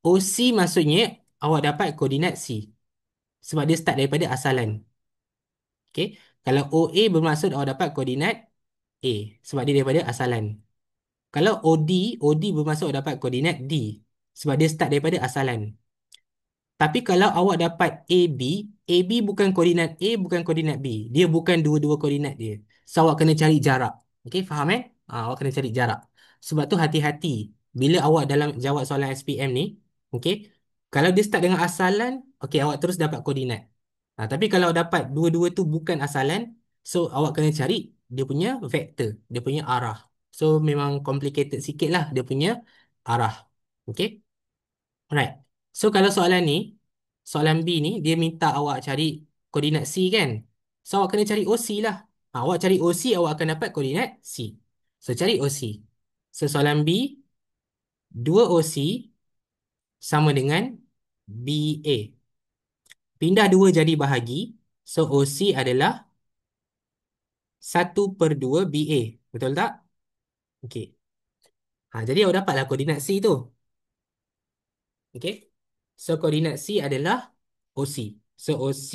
OC maksudnya awak dapat koordinat C. Sebab dia start daripada asalan. Okay. Kalau OA bermaksud awak dapat koordinat A. Sebab dia daripada asalan. Kalau OD bermaksud awak dapat koordinat D. Sebab dia start daripada asalan. Tapi kalau awak dapat AB bukan koordinat A, bukan koordinat B. Dia bukan dua-dua koordinat dia. So, awak kena cari jarak. Okey, faham awak kena cari jarak. Sebab tu hati-hati. Bila awak dalam jawab soalan SPM ni, okey, kalau dia start dengan asalan, okey, awak terus dapat koordinat. Tapi kalau dapat dua-dua tu bukan asalan, so awak kena cari dia punya vektor, dia punya arah. So, memang complicated sikit lah dia punya arah. Okey. Alright. So kalau soalan ni, soalan B ni, dia minta awak cari koordinat C kan? So awak kena cari OC lah. Awak cari OC, awak akan dapat koordinat C. So cari OC. So soalan B, 2OC sama dengan BA. Pindah 2 jadi bahagi. So OC adalah 1/2 BA. Betul tak? Okey. Jadi awak dapatlah koordinat C tu. Okey. So koordinat C adalah OC. So OC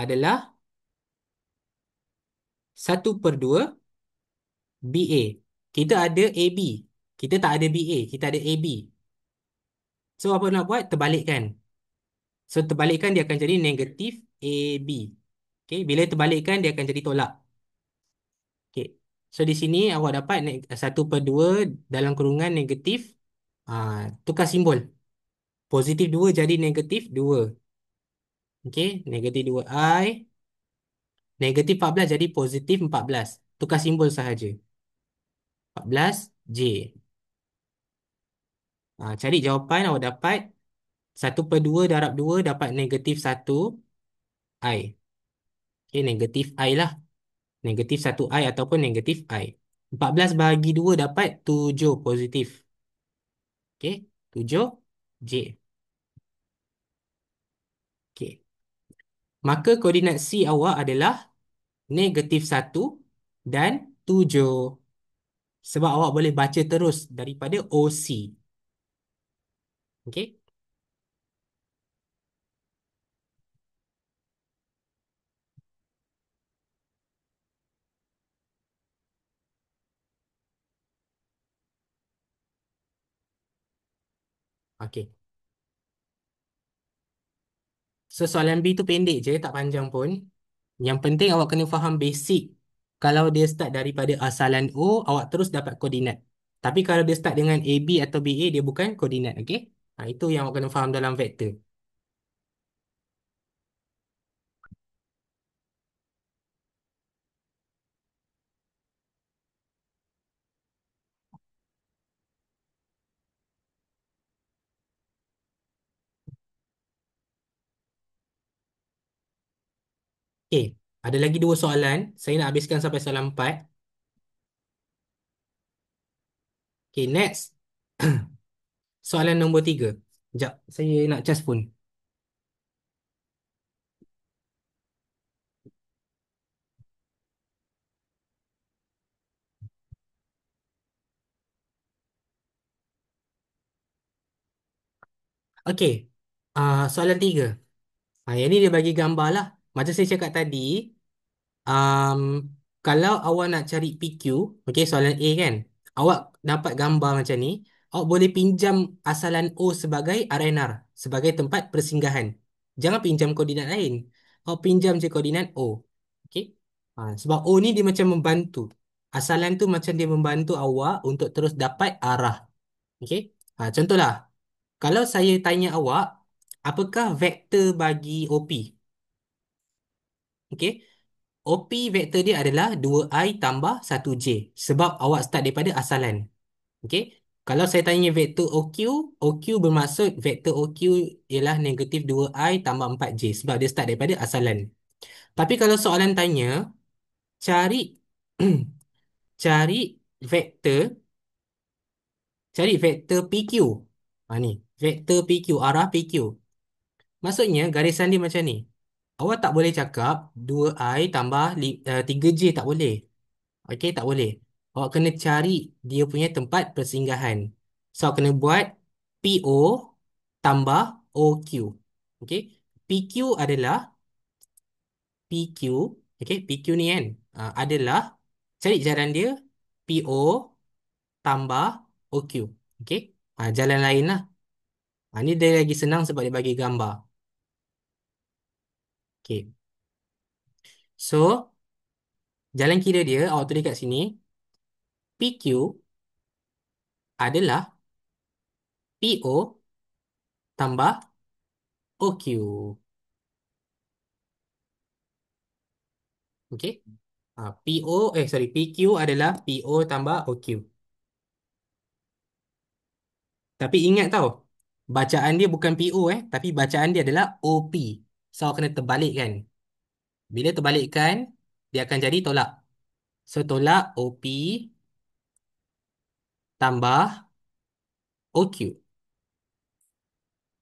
adalah 1/2 BA. Kita ada AB. Kita tak ada BA. Kita ada AB. So, apa nak buat? Terbalikkan. So, terbalikkan dia akan jadi negatif AB. Okay. Bila terbalikkan, dia akan jadi tolak. Okay. So, di sini awak dapat 1/2 dalam kurungan negatif. Tukar simbol. Positif 2 jadi negatif 2. Okay. Negatif 2I. Negatif 14 jadi positif 14. Tukar simbol sahaja. 14J. Cari jawapan awak dapat 1/2 darab 2 dapat negatif 1 I. Okay, negatif I lah. Negatif 1 I ataupun negatif I. 14 bahagi 2 dapat 7 positif. Okay, 7 J. Okay. Maka koordinat C awak adalah -1 dan 7. Sebab awak boleh baca terus daripada OC. Okey? Okey. So, soalan B tu pendek je, tak panjang pun. Yang penting awak kena faham basic. Kalau dia start daripada asalan O, awak terus dapat koordinat. Tapi kalau dia start dengan AB atau BA, dia bukan koordinat. Okey? Itu yang awak kena faham dalam vektor. Okey. Ada lagi dua soalan. Saya nak habiskan sampai soalan 4. Okey, next. Soalan nombor 3. Sekejap, saya nak cas pun. Okey. Soalan 3. Yang ni dia bagi gambar lah. Macam saya cakap tadi, um, kalau awak nak cari PQ, okey, soalan A kan, awak dapat gambar macam ni, awak boleh pinjam asalan O sebagai RNR, sebagai tempat persinggahan. Jangan pinjam koordinat lain. Awak pinjam je koordinat O. Okey? Sebab O ni dia macam membantu. Asalan tu macam dia membantu awak untuk terus dapat arah. Okey? Contohlah, kalau saya tanya awak, apakah vektor bagi OP? Okey? OP vektor dia adalah 2i tambah 1j. Sebab awak start daripada asalan. Okey? Kalau saya tanya vektor OQ bermaksud vektor OQ ialah -2i tambah 4j. Sebab dia start daripada asalan. Tapi kalau soalan tanya, cari cari vektor cari vektor PQ. Ni, vektor PQ, arah PQ. Maksudnya garisan dia macam ni. Awak tak boleh cakap 2i tambah 3j, tak boleh. Okey, tak boleh. Awak kena cari dia punya tempat persinggahan. So, awak kena buat PO tambah OQ. Okey. PQ adalah PQ. Okey, PQ ni kan adalah cari jalan dia PO tambah OQ. Okey. Jalan lain lah. Ni dia lagi senang sebab dia bagi gambar. Okey. So, jalan kira dia awak tulis kat sini. PQ adalah PO tambah OQ. Okey. PQ adalah PO tambah OQ. Tapi ingat tau, bacaan dia bukan PO tapi bacaan dia adalah OP. So, awak kena terbalikkan. Bila terbalikkan, dia akan jadi tolak. So, tolak OP tambah OQ.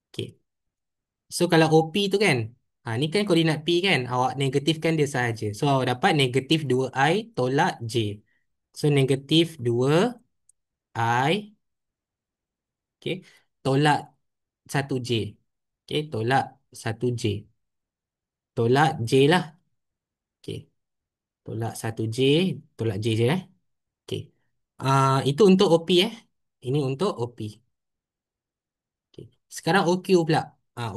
Okey. So, kalau OP tu kan, ni kan koordinat P kan, awak negatifkan dia sahaja. So, awak dapat -2i tolak J. So, -2i, okey, tolak 1j. Okey, tolak 1j. Tolak J lah. Okey, tolak 1j, tolak J je Okey. Itu untuk OP Ini untuk OP. Okey. Sekarang OQ pula.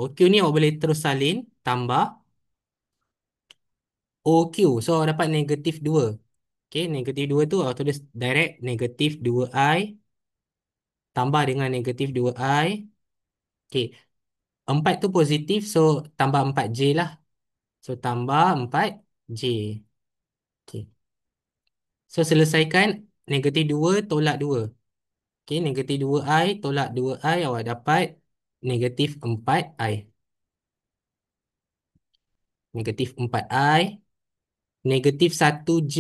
OQ ni awak boleh terus salin tambah OQ. So awak dapat -2. Okey, -2 tu awak tulis direct -2i tambah dengan -2i. Okey. 4 tu positif, so tambah 4j lah. So tambah 4j. Okey. So selesaikan -2 tolak 2. Okey, -2i tolak 2i awak dapat -4i. -4i. -1j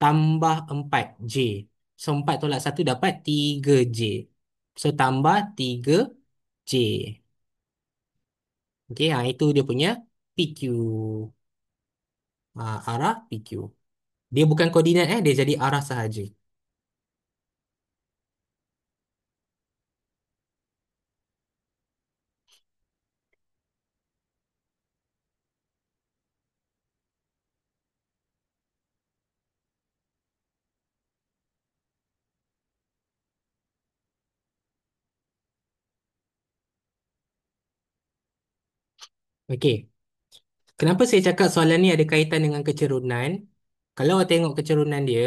tambah 4j. So 4 tolak 1 dapat 3j. So tambah 3j. Okey, itu dia punya PQ. Arah PQ. Dia bukan koordinat dia jadi arah sahaja. Okey. Kenapa saya cakap soalan ni ada kaitan dengan kecerunan? Kalau awak tengok kecerunan dia,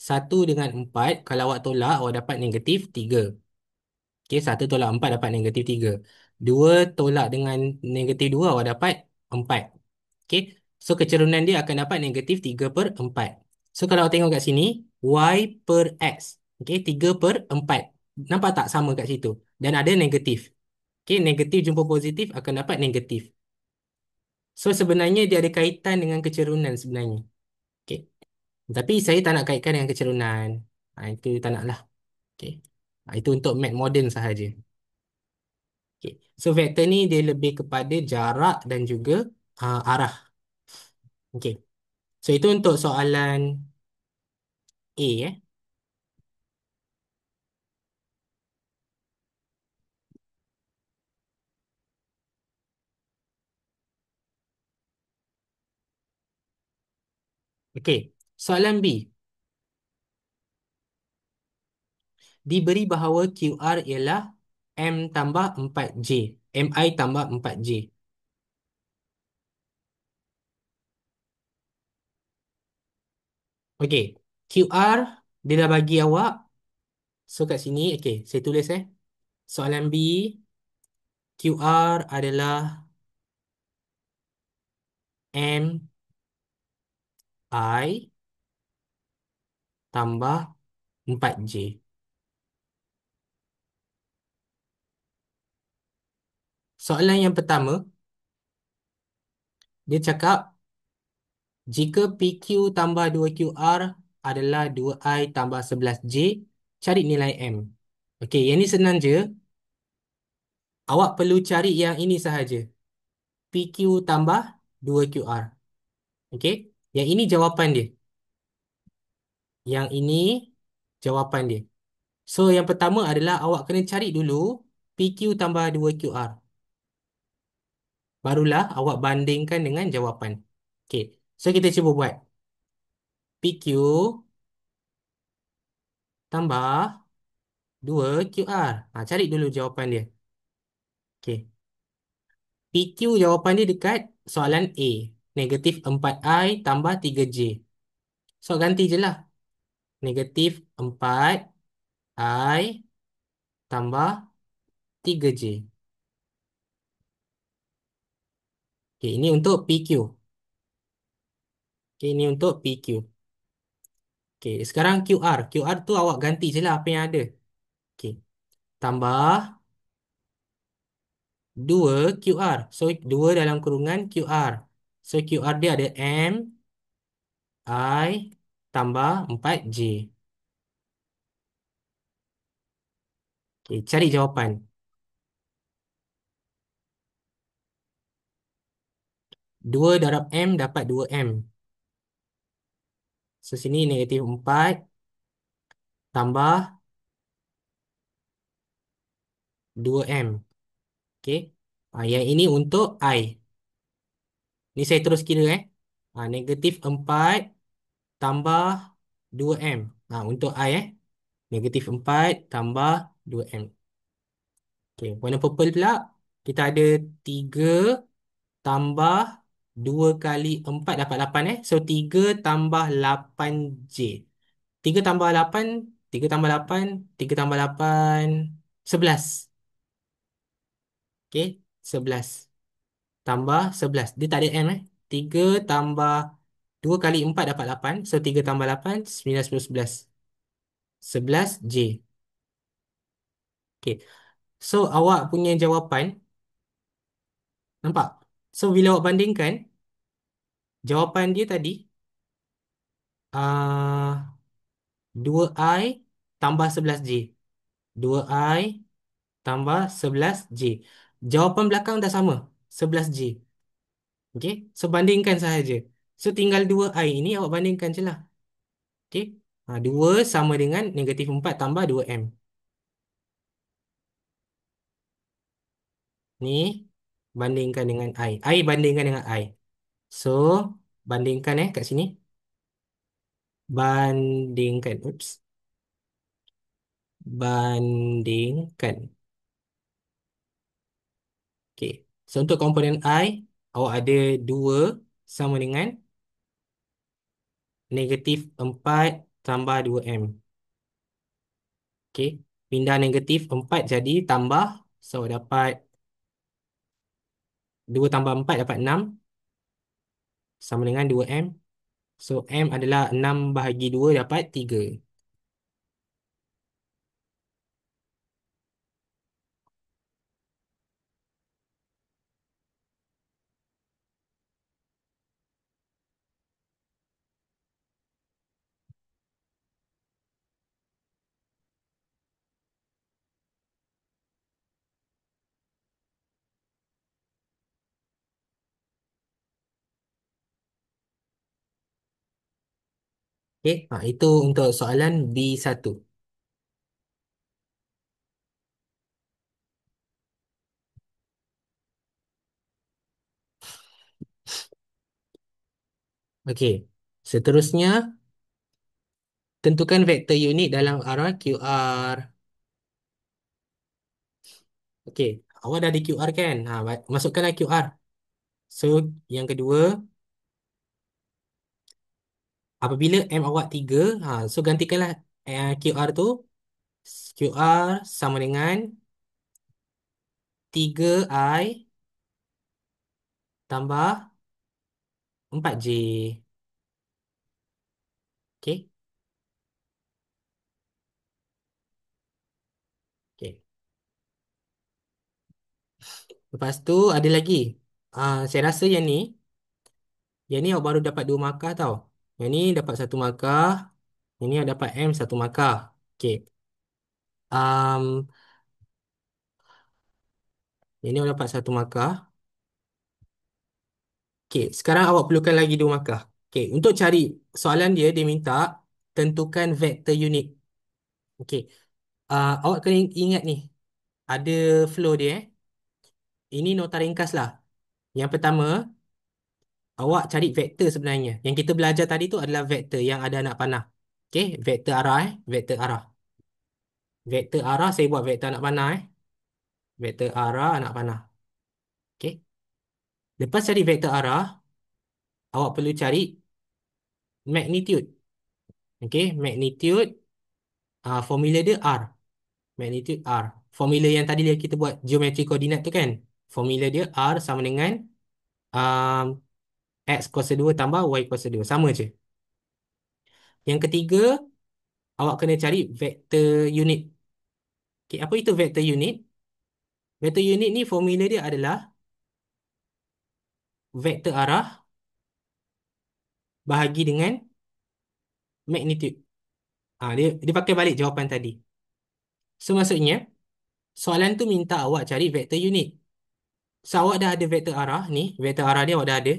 1 dengan 4, kalau awak tolak, awak dapat -3. Okey, 1 tolak 4 dapat -3. 2 tolak dengan -2, awak dapat 4. Okey, so kecerunan dia akan dapat -3/4. So kalau awak tengok kat sini, Y per X. Okey, 3/4. Nampak tak sama kat situ? Dan ada negatif. Okey, negatif jumpa positif akan dapat negatif. So sebenarnya dia ada kaitan dengan kecerunan sebenarnya. Okey. Tapi saya tak nak kaitkan dengan kecerunan. Itu tak nak lah. Okey. Itu untuk math moden sahaja. Okey. So vektor ni dia lebih kepada jarak dan juga arah. Okey. So itu untuk soalan A Okey. Soalan B. Diberi bahawa QR ialah M tambah 4J. MI tambah 4J. Okey. QR dia dah bagi awak. So kat sini, okey, saya tulis Soalan B, QR adalah MI tambah 4J. Soalan yang pertama, dia cakap jika PQ tambah 2QR adalah 2I tambah 11J, cari nilai M. Okey, yang ni senang je. Awak perlu cari yang ini sahaja. PQ tambah 2QR. Okey, yang ini jawapan dia. Yang ini jawapan dia. So, yang pertama adalah awak kena cari dulu PQ tambah 2QR. Barulah awak bandingkan dengan jawapan. Okey, so kita cuba buat. PQ tambah 2QR. Cari dulu jawapan dia. Okey. PQ jawapan dia dekat soalan A. -4I tambah 3J. So, ganti je lah. -4I tambah 3J. Okey, ini untuk PQ. Okey, ini untuk PQ. Okey, sekarang QR. QR tu awak ganti je lah apa yang ada. Okey. Tambah 2QR. So, 2 dalam kurungan QR. So, QR dia ada M, I, tambah 4J. Okey, cari jawapan. 2 darab M dapat 2M. So, sini -4 tambah 2M. Okey. Yang ini untuk I. Ni saya terus kira -4 tambah 2M. Untuk I -4 tambah 2M. Okey, warna purple pula. Kita ada 3 tambah 2 kali 4 dapat 8 So 3 tambah 8J. 3 tambah 8, 3 tambah 8, 3 tambah 8, 11. Okey, 11. Tambah 11. Dia tak ada M 3 tambah 2 kali 4 dapat 8. So 3 tambah 8, 9, 10, 11. 11J. Okey. So awak punya jawapan, nampak? So bila awak bandingkan, jawapan dia tadi, uh, 2I tambah 11J. 2I tambah 11J. Jawapan belakang dah sama. 11J. Okey, so bandingkan sahaja. So tinggal dua I ini awak bandingkan je lah. Okey. 2 sama dengan negatif 4 tambah 2M. Ni bandingkan dengan I. I bandingkan dengan I. So bandingkan kat sini. Bandingkan. Oops. Bandingkan. Okey. So untuk komponen I, awak ada 2 sama dengan negatif 4 tambah 2M. Okey. Pindah negatif 4 jadi tambah. So dapat 2 tambah 4 dapat 6 sama dengan 2M. So M adalah 6 bahagi 2 dapat 3. Okey. Itu untuk soalan B1. Okey. Seterusnya, tentukan vektor unit dalam arah QR. Okey. Awak dah ada QR kan? Masukkanlah QR. So, yang kedua, apabila M awak 3, so gantikanlah QR tu. QR sama dengan 3I tambah 4J. Okey. Okey. Lepas tu ada lagi. Saya rasa yang ni awak baru dapat 2 markah tau. Yang ni dapat 1 markah. Yang ni awak dapat M 1 markah. Okey. Um, yang ni awak dapat 1 markah. Okey, sekarang awak perlukan lagi 2 markah. Okey, untuk cari soalan dia, dia minta tentukan vektor unit. Okey. Awak kena ingat ni. Ada flow dia. Ini nota ringkas lah. Yang pertama, awak cari vektor sebenarnya. Yang kita belajar tadi tu adalah vektor yang ada anak panah. Okey, vektor arah vektor arah. Vektor arah saya buat vektor anak panah Vektor arah anak panah. Okey. Lepas cari vektor arah, awak perlu cari magnitude. Okey, magnitude formula dia R. Magnitude R. Formula yang tadi yang kita buat geometri koordinat tu kan. Formula dia R sama dengan um, X kuasa 2 tambah Y kuasa 2. Sama je. Yang ketiga, awak kena cari vektor unit. Okay, apa itu vektor unit? Vektor unit ni formula dia adalah vektor arah bahagi dengan magnitude. Dia pakai balik jawapan tadi. So maksudnya, soalan tu minta awak cari vektor unit. So awak dah ada vektor arah ni. Vektor arah dia awak dah ada.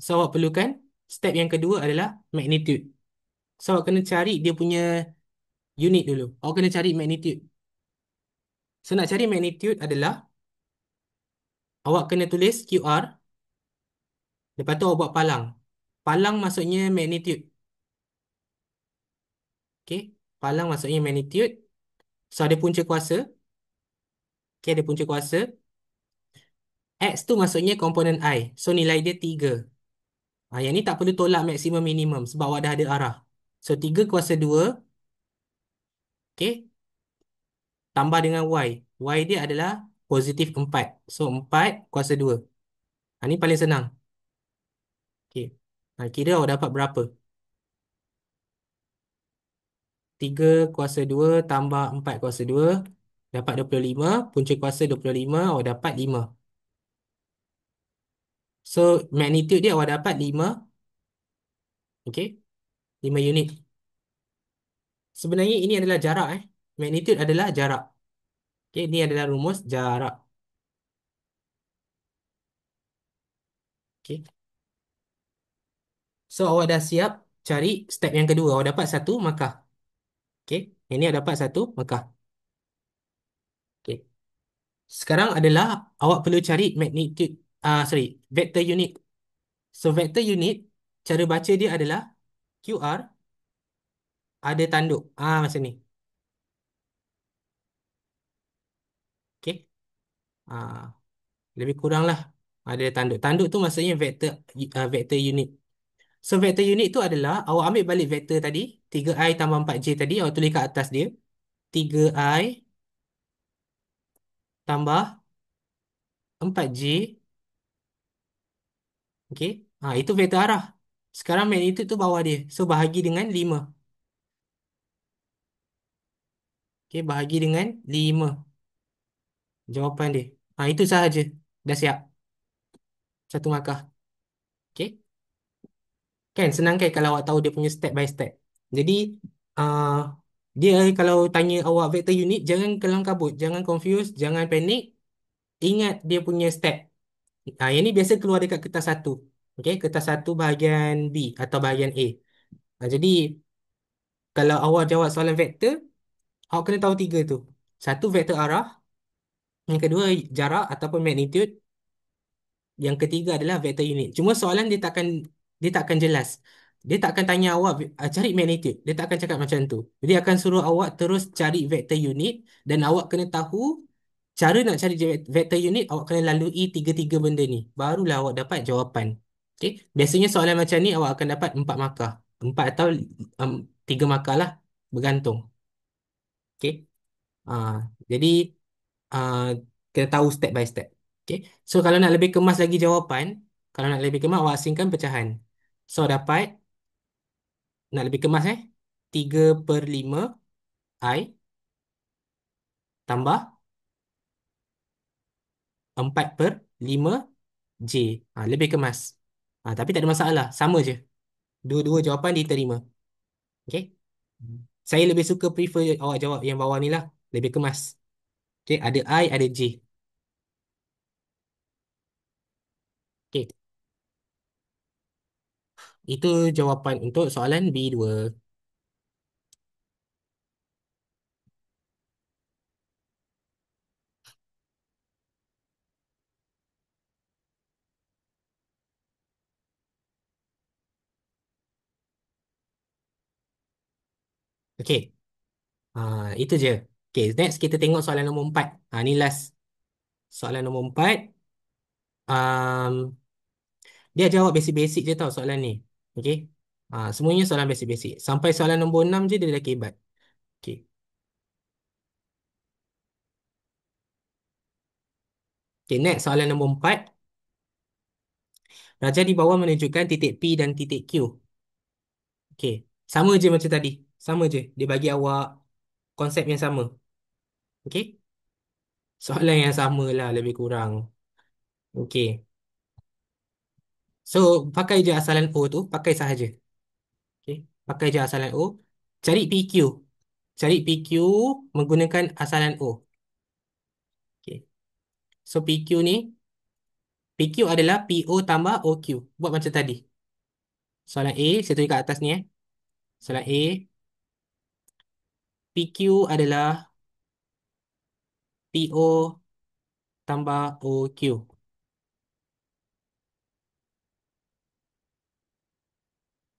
So awak perlukan step yang kedua adalah magnitude. So awak kena cari dia punya unit dulu. Awak kena cari magnitude. So nak cari magnitude adalah awak kena tulis QR. Lepas tu awak buat palang. Palang maksudnya magnitude. Okay. Palang maksudnya magnitude. So ada punca kuasa. Okay, ada punca kuasa. X tu maksudnya komponen I. So nilai dia 3. Yang ni tak perlu tolak maksimum minimum sebab awak dah ada arah. So 3 kuasa 2. Okay. Tambah dengan Y. Y dia adalah positif 4. So 4 kuasa 2. Ni paling senang. Okay. Kira awak dapat berapa? 3 kuasa 2 tambah 4 kuasa 2. Dapat 25. Punca kuasa 25. Awak dapat 5. So magnitude dia awak dapat 5. Okay. 5 unit. Sebenarnya ini adalah jarak. Magnitude adalah jarak. Okay. Ini adalah rumus jarak. Okay. So awak dah siap cari step yang kedua. Awak dapat satu markah. Okay. Ini awak dapat satu markah. Okay. Sekarang adalah awak perlu cari magnitude, sorry, vector unit. So vector unit, cara baca dia adalah QR ada tanduk. Macam ni. Okay. Ah, lebih kurang lah ada tanduk. Tanduk tu maksudnya vector, vector unit. So vector unit tu adalah awak ambil balik vektor tadi, 3i tambah 4j tadi, awak tulis kat atas dia. 3i tambah 4j, okey. Itu vektor arah. Sekarang magnitude tu bawah dia. So bahagi dengan 5. Okey, bahagi dengan 5. Jawapan dia. Itu sahaja. Dah siap. Satu markah. Okey. Kan senang kan kalau awak tahu dia punya step by step. Jadi uh, dia kalau tanya awak vector unit, jangan kelam kabut, jangan confuse, jangan panik. Ingat dia punya step. Yang ni biasa keluar dekat kertas satu. Okey, kertas satu bahagian B atau bahagian A. Jadi kalau awak jawab soalan vektor, awak kena tahu tiga tu. Satu vektor arah, yang kedua jarak ataupun magnitude, yang ketiga adalah vektor unit. Cuma soalan dia takkan jelas. Dia takkan tanya awak cari magnitude. Dia tak akan cakap macam tu. Dia akan suruh awak terus cari vektor unit dan awak kena tahu cara nak cari vektor unit, awak kena lalui tiga-tiga benda ni. Barulah awak dapat jawapan. Okay? Biasanya soalan macam ni awak akan dapat 4 markah. 4 atau um, 3 markah lah. Bergantung. Okay? Ah, jadi ah, kena tahu step by step. Okay? So kalau nak lebih kemas lagi jawapan, kalau nak lebih kemas, awak asingkan pecahan. So dapat, nak lebih kemas 3/5 I tambah 4/5 J. Lebih kemas. Tapi tak ada masalah. Sama je. Dua-dua jawapan diterima. Okay? Saya lebih suka prefer awak jawab yang bawah ni lah. Lebih kemas. Okay? Ada I, ada J. Okay. Itu jawapan untuk soalan B2. Okay. Itu je. Okay. Next kita tengok soalan nombor 4. Ni last. Soalan nombor 4. Um, dia jawab basic-basic je tau soalan ni. Okay. Semuanya soalan basic-basic. Sampai soalan nombor 6 je dia dah kebat. Okay. Okay, next soalan nombor 4. Raja di bawah menunjukkan titik P dan titik Q. Okay. Sama je macam tadi. Sama je. Dia bagi awak konsep yang sama. Okay. Soalan yang sama lah lebih kurang. Okay. So, pakai je asalan O tu. Pakai sahaja. Okay. Pakai je asalan O. Cari PQ. Cari PQ menggunakan asalan O. Okay. So, PQ ni. PQ adalah PO tambah OQ. Buat macam tadi. Soalan A. Saya tulis kat atas ni. Soalan A. PQ adalah PO tambah OQ.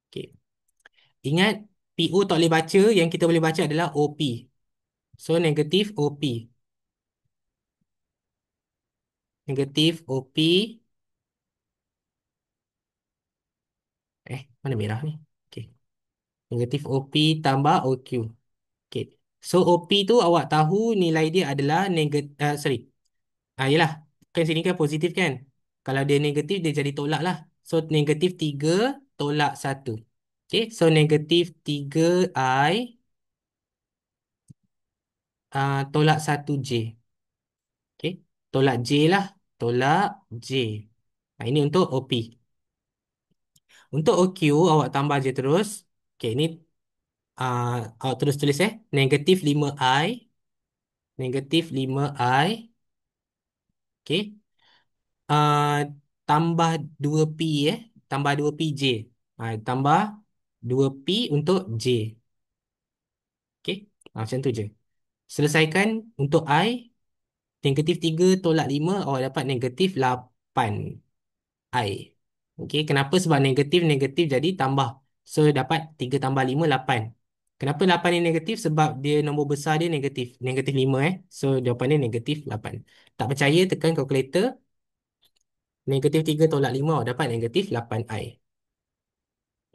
Okay. Ingat, PO tak boleh baca. Yang kita boleh baca adalah OP. So, negatif OP. Negatif OP. Mana merah ni? Okay. Negatif OP tambah OQ. Okay. So, OP tu awak tahu nilai dia adalah negatif. Sorry. Yelah. Kan sini kan positif kan? Kalau dia negatif, dia jadi tolak lah. So, negatif 3 tolak 1. Okay. So, negatif 3I tolak 1J. Okay. Tolak J lah. Tolak J. Ini untuk OP. Untuk OQ, awak tambah je terus. Okay, ini uh, awak terus tulis negatif 5I. Negatif 5I. Okay. tambah 2P tambah 2P J. Tambah 2P untuk J. Okey. Macam tu je. Selesaikan untuk I. Negatif 3 tolak 5, awak dapat negatif 8 I. Okey. Kenapa? Sebab negatif-negatif jadi tambah. So, dapat 3 tambah 5, 8. Kenapa 8 ni negatif? Sebab dia nombor besar dia negatif. Negatif 5 So, jawapan dia negatif 8. Tak percaya, tekan kalkulator. Negatif 3 tolak 5, awak dapat negatif 8 I.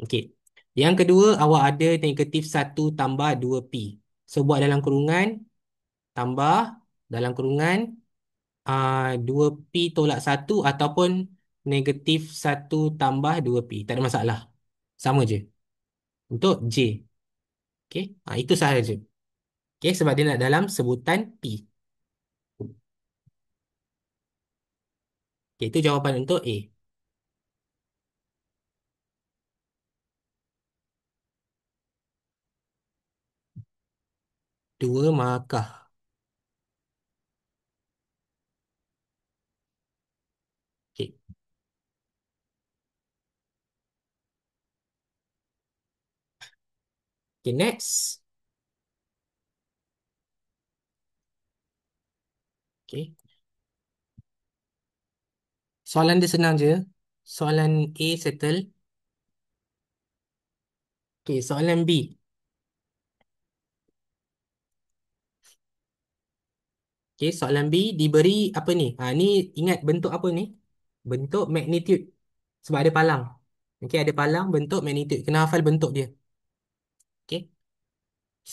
Okey. Yang kedua, awak ada negatif 1 tambah 2P. So, buat dalam kurungan, tambah dalam kurungan 2P tolak 1 ataupun negatif 1 tambah 2P. Tak ada masalah. Sama je. Untuk J. Okey. Itu sahaja. Okey, sebab dia nak dalam sebutan P. Okey, itu jawapan untuk A. 2 markah. Okey. Okey, next. Okey. Soalan dia senang je. Soalan A settle. Okey, soalan B. Okey, soalan B diberi apa ni? Ni ingat bentuk apa ni? Bentuk magnitude. Sebab ada palang. Okey, ada palang bentuk magnitude. Kena hafal bentuk dia. Okey.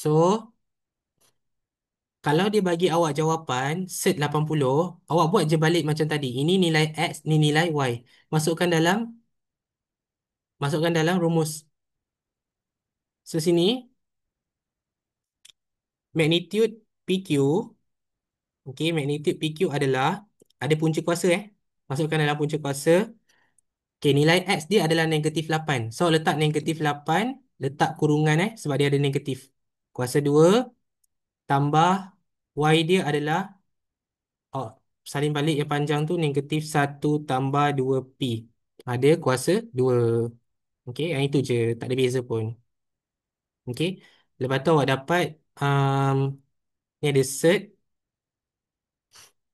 So, kalau dia bagi awak jawapan set 80, awak buat je balik macam tadi. Ini nilai X, ni nilai Y. Masukkan dalam rumus. So, sini magnitude PQ. Okey, magnitude PQ adalah ada punca kuasa Masukkan dalam punca kuasa. Okey, nilai X dia adalah negatif 8. So, letak negatif 8, letak kurungan sebab dia ada negatif. Kuasa 2 tambah Y dia adalah, oh, salin balik yang panjang tu negatif 1 tambah 2P. Ada kuasa 2. Okey, yang itu je. Tak ada beza pun. Okey. Lepas tu awak dapat ni ada set.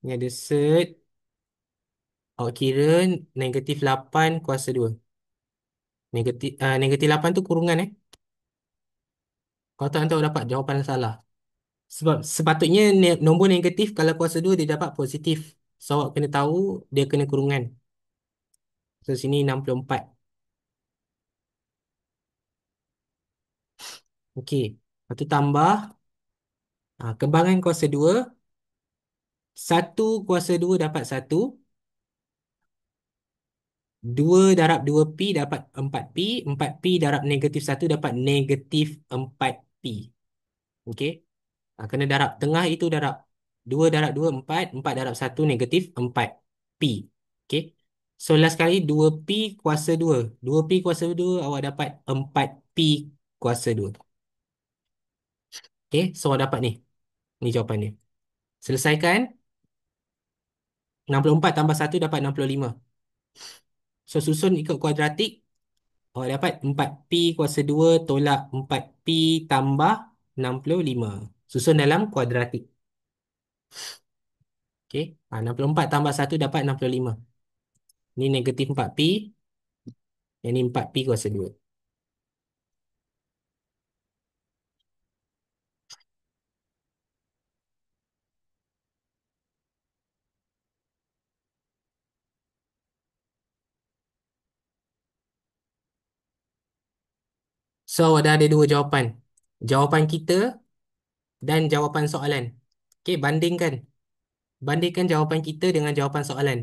Ni ada set. Awak kira negatif 8 kuasa 2. Negatif 8 tu kurungan Kalau tak nanti awak dapat jawapan salah. Sebab sepatutnya nombor negatif kalau kuasa 2 dia dapat positif. So awak kena tahu dia kena kurungan. So sini 64. Okey. Lepas tu tambah kembangan kuasa 2. 1 kuasa 2 dapat 1. 2 darab 2P dapat 4P. 4P darab negatif 1 dapat negatif 4P. Okey. Kena darab. Tengah itu darab. 2 darab 2, 4. 4 darab 1, negatif 4P. Okey. So, last kali 2P kuasa 2. 2P kuasa 2, awak dapat 4P kuasa 2. Okey. So, awak dapat ni. Ni jawapannya. Selesaikan. 64 tambah 1 dapat 65. So, susun ikut kuadratik. Awak dapat 4P kuasa 2 tolak 4P tambah 65. Susun dalam kuadratik. Okey. 64 tambah 1 dapat 65. Ni negatif 4P. Yang ni 4P kuasa 2. So, dah ada dua jawapan. Jawapan kita dan jawapan soalan. Okey, bandingkan. Bandingkan jawapan kita dengan jawapan soalan.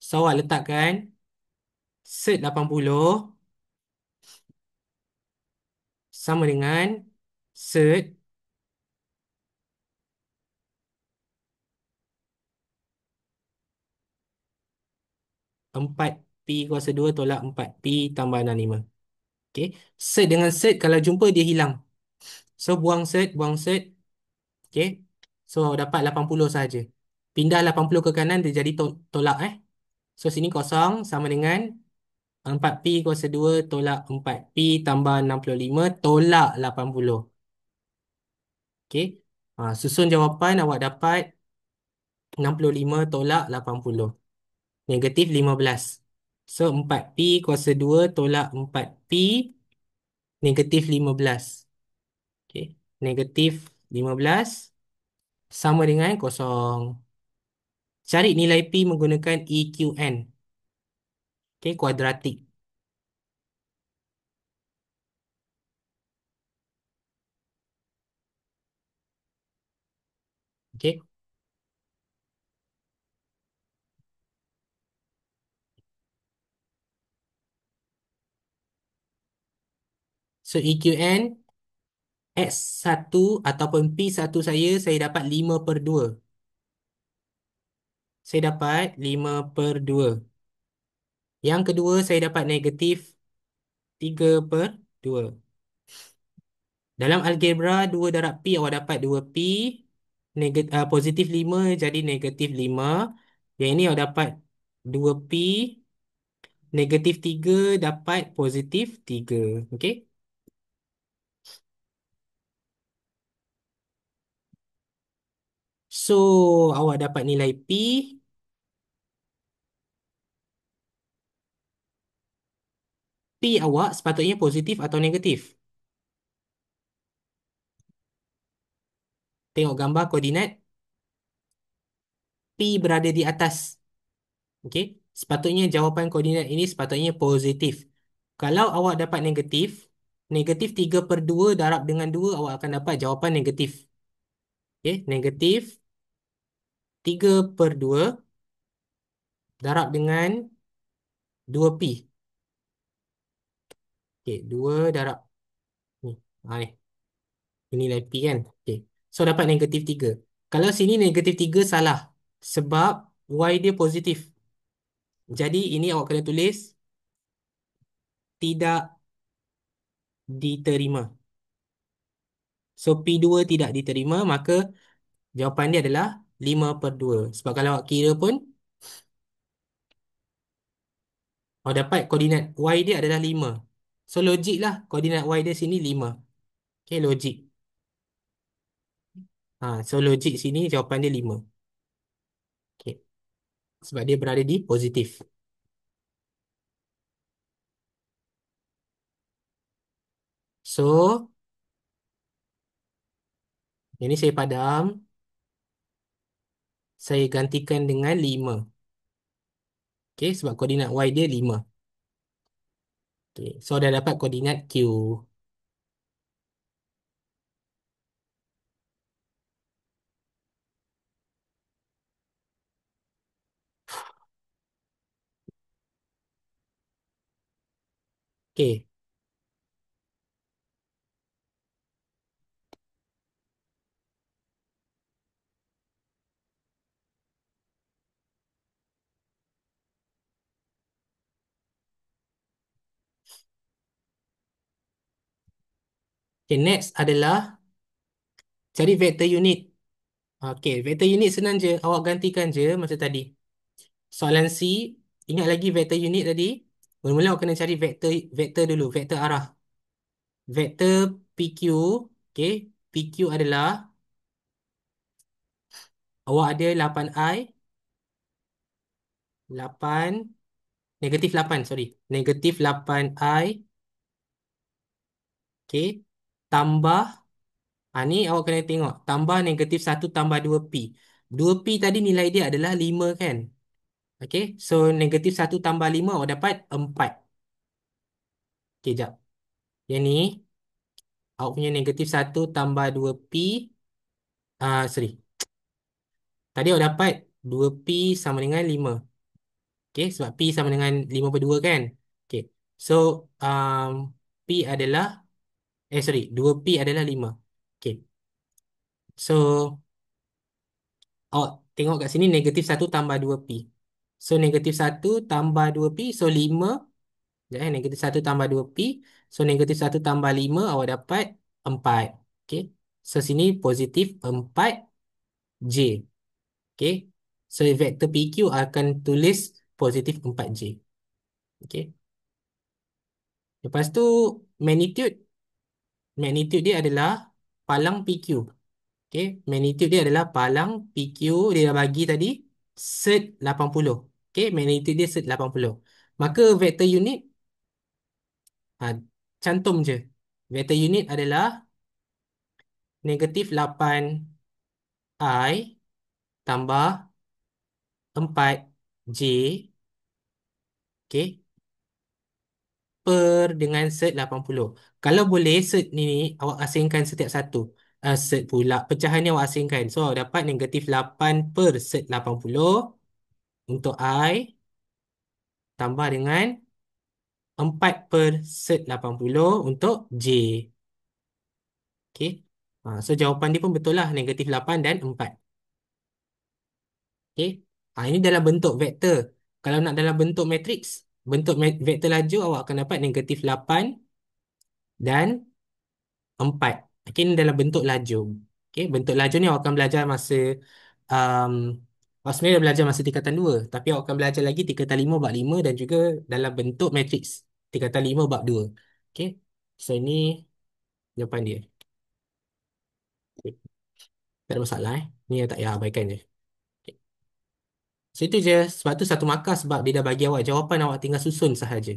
So, awak letakkan set 80 sama dengan set 4P kuasa 2 tolak 4P tambah 65. Okey. Set dengan set kalau jumpa dia hilang. So, buang set, buang set. Okey. So, dapat 80 sahaja. Pindah 80 ke kanan dia jadi tolak So sini kosong sama dengan 4P kuasa 2 tolak 4P tambah 65 tolak 80. Okey. Susun jawapan awak dapat 65 tolak 80. Negatif 15. So 4P kuasa 2 tolak 4P negatif 15. Okey. Negatif 15 sama dengan kosong. Cari nilai P menggunakan EQN. Okey, kuadratik. Okey. So EQN X1 ataupun P1 saya dapat 5/2. Saya dapat 5/2. Yang kedua saya dapat negatif 3/2. Dalam algebra 2 darab P awak dapat 2P. Positif 5 jadi negatif 5. Yang ini awak dapat 2P. Negatif 3 dapat positif 3. Okey. So awak dapat nilai P. P awak sepatutnya positif atau negatif. Tengok gambar koordinat. P berada di atas. Okey. Sepatutnya jawapan koordinat ini sepatutnya positif. Kalau awak dapat negatif, negatif 3/2 darab dengan 2, awak akan dapat jawapan negatif. Okey. Negatif 3/2 darab dengan 2P. Okey. 2 darab ni. Ni. Ini nilai P kan. Okey. So dapat negatif 3. Kalau sini negatif 3 salah. Sebab Y dia positif. Jadi ini awak kena tulis tidak diterima. So P2 tidak diterima, maka jawapan dia adalah 5/2. Sebab kalau awak kira pun, awak dapat koordinat Y dia adalah 5. So logik lah koordinat Y dia sini 5. Okay, logik. So logik sini jawapan dia 5. Okay. Sebab dia berada di positif. So, ini saya padam. Saya gantikan dengan 5. Okay, sebab koordinat Y dia 5. Okay, so dah dapat koordinat Q. Okay. Okay, next adalah cari vektor unit. Okay, vektor unit senang je. Awak gantikan je macam tadi. Soalan C, ingat lagi vektor unit tadi? Mula-mula awak kena cari vektor dulu, vektor arah. Vektor PQ, okay, PQ adalah awak ada 8I, 8, negatif 8, sorry. Negatif 8I, okay, tambah, ni awak kena tengok, tambah negatif 1 tambah 2P. 2P tadi nilai dia adalah 5 kan? Okay, so negatif 1 tambah 5 awak dapat 4. Okay, jap. Yang ni, awak punya negatif 1 tambah 2P, sorry. Tadi awak dapat 2P sama dengan 5. Okay, sebab P sama dengan 5/2 kan? Okay, so P adalah, sorry, 2P adalah 5. Okay, so awak tengok kat sini negatif 1 tambah 2P. So negatif 1 tambah 2P, so 5. Sekejap, negatif 1 tambah 2P. So negatif 1 tambah 5, awak dapat 4. Okay, so sini positif 4J. Okay, so vektor PQ akan tulis positif 4J. Okey. Lepas tu magnitude, magnitude dia adalah palang PQ. Okey, magnitude dia adalah palang PQ, dia dah bagi tadi set 80. Okey, magnitude dia set 80. Maka vektor unit, ha, cantum je. Vektor unit adalah negatif 8I tambah 4J, okey, per dengan set 80. Kalau boleh set ni awak asingkan setiap satu. Set pula pecahan ni awak asingkan. So awak dapat negatif 8 per set 80 untuk I tambah dengan 4 per set 80 untuk J. Okey. So jawapan dia pun betul lah, negatif 8 dan 4. Okey. Ini dalam bentuk vektor. Kalau nak dalam bentuk matriks, bentuk vektor laju awak akan dapat negatif 8 dan 4. Okey, ini dalam bentuk laju. Okey, bentuk laju ni awak akan belajar masa um, awak sebenarnya dah belajar masa tingkatan 2, tapi awak akan belajar lagi tingkatan 5 bab 5 dan juga dalam bentuk matriks tingkatan 5 bab 2. Okey. So ini jawapan dia. Okay. Tak ada masalah Ni tak payah abaikan je. Okay. So itu je. Sebab tu satu markah sebab dia dah bagi awak jawapan, awak tinggal susun sahaja.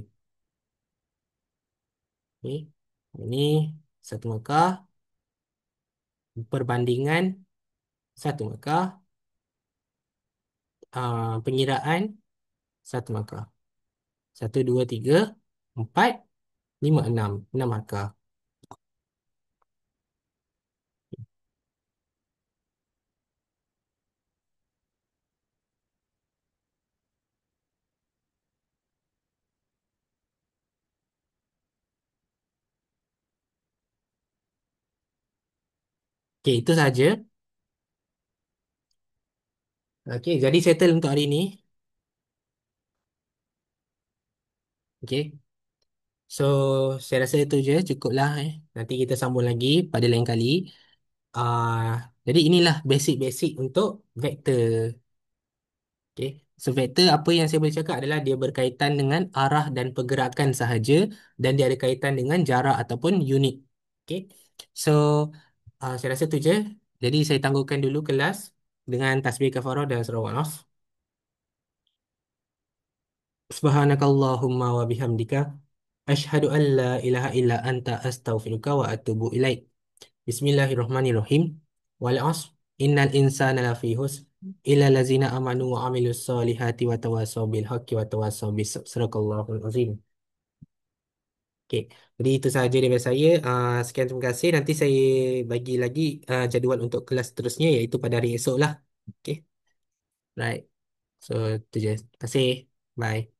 Okay. Ini satu markah. Perbandingan satu markah. Pengiraan satu markah. Satu, dua, tiga, empat, lima, enam. Enam markah. Okay, itu saja. Okay, jadi settle untuk hari ini. Okay. So, saya rasa itu je. Cukuplah. Nanti kita sambung lagi pada lain kali. Ah, jadi inilah basic-basic untuk vektor. Okay. So, vektor apa yang saya boleh cakap adalah dia berkaitan dengan arah dan pergerakan sahaja dan dia ada kaitan dengan jarak ataupun unit. Okay. So, saya rasa itu je. Jadi, saya tangguhkan dulu kelas dengan tasbih kafarah dan surah Al-Asr. Subhanakallahumma wa bihamdika. Ashhadu an la ilaha illa anta astaghfiruka wa atubu ilaik. Bismillahirrahmanirrahim. Wal 'asr. Innal insana lafi husr illa allazina amanu wa amilus solihati wa tawasaw bil haqqi wa tawasaw bis sabr. Sadaqallahul azim. Okey. Jadi itu sahaja daripada saya. Sekian, terima kasih. Nanti saya bagi lagi jadual untuk kelas seterusnya iaitu pada hari esok lah. Okey. Right. So itu je. Terima kasih. Bye.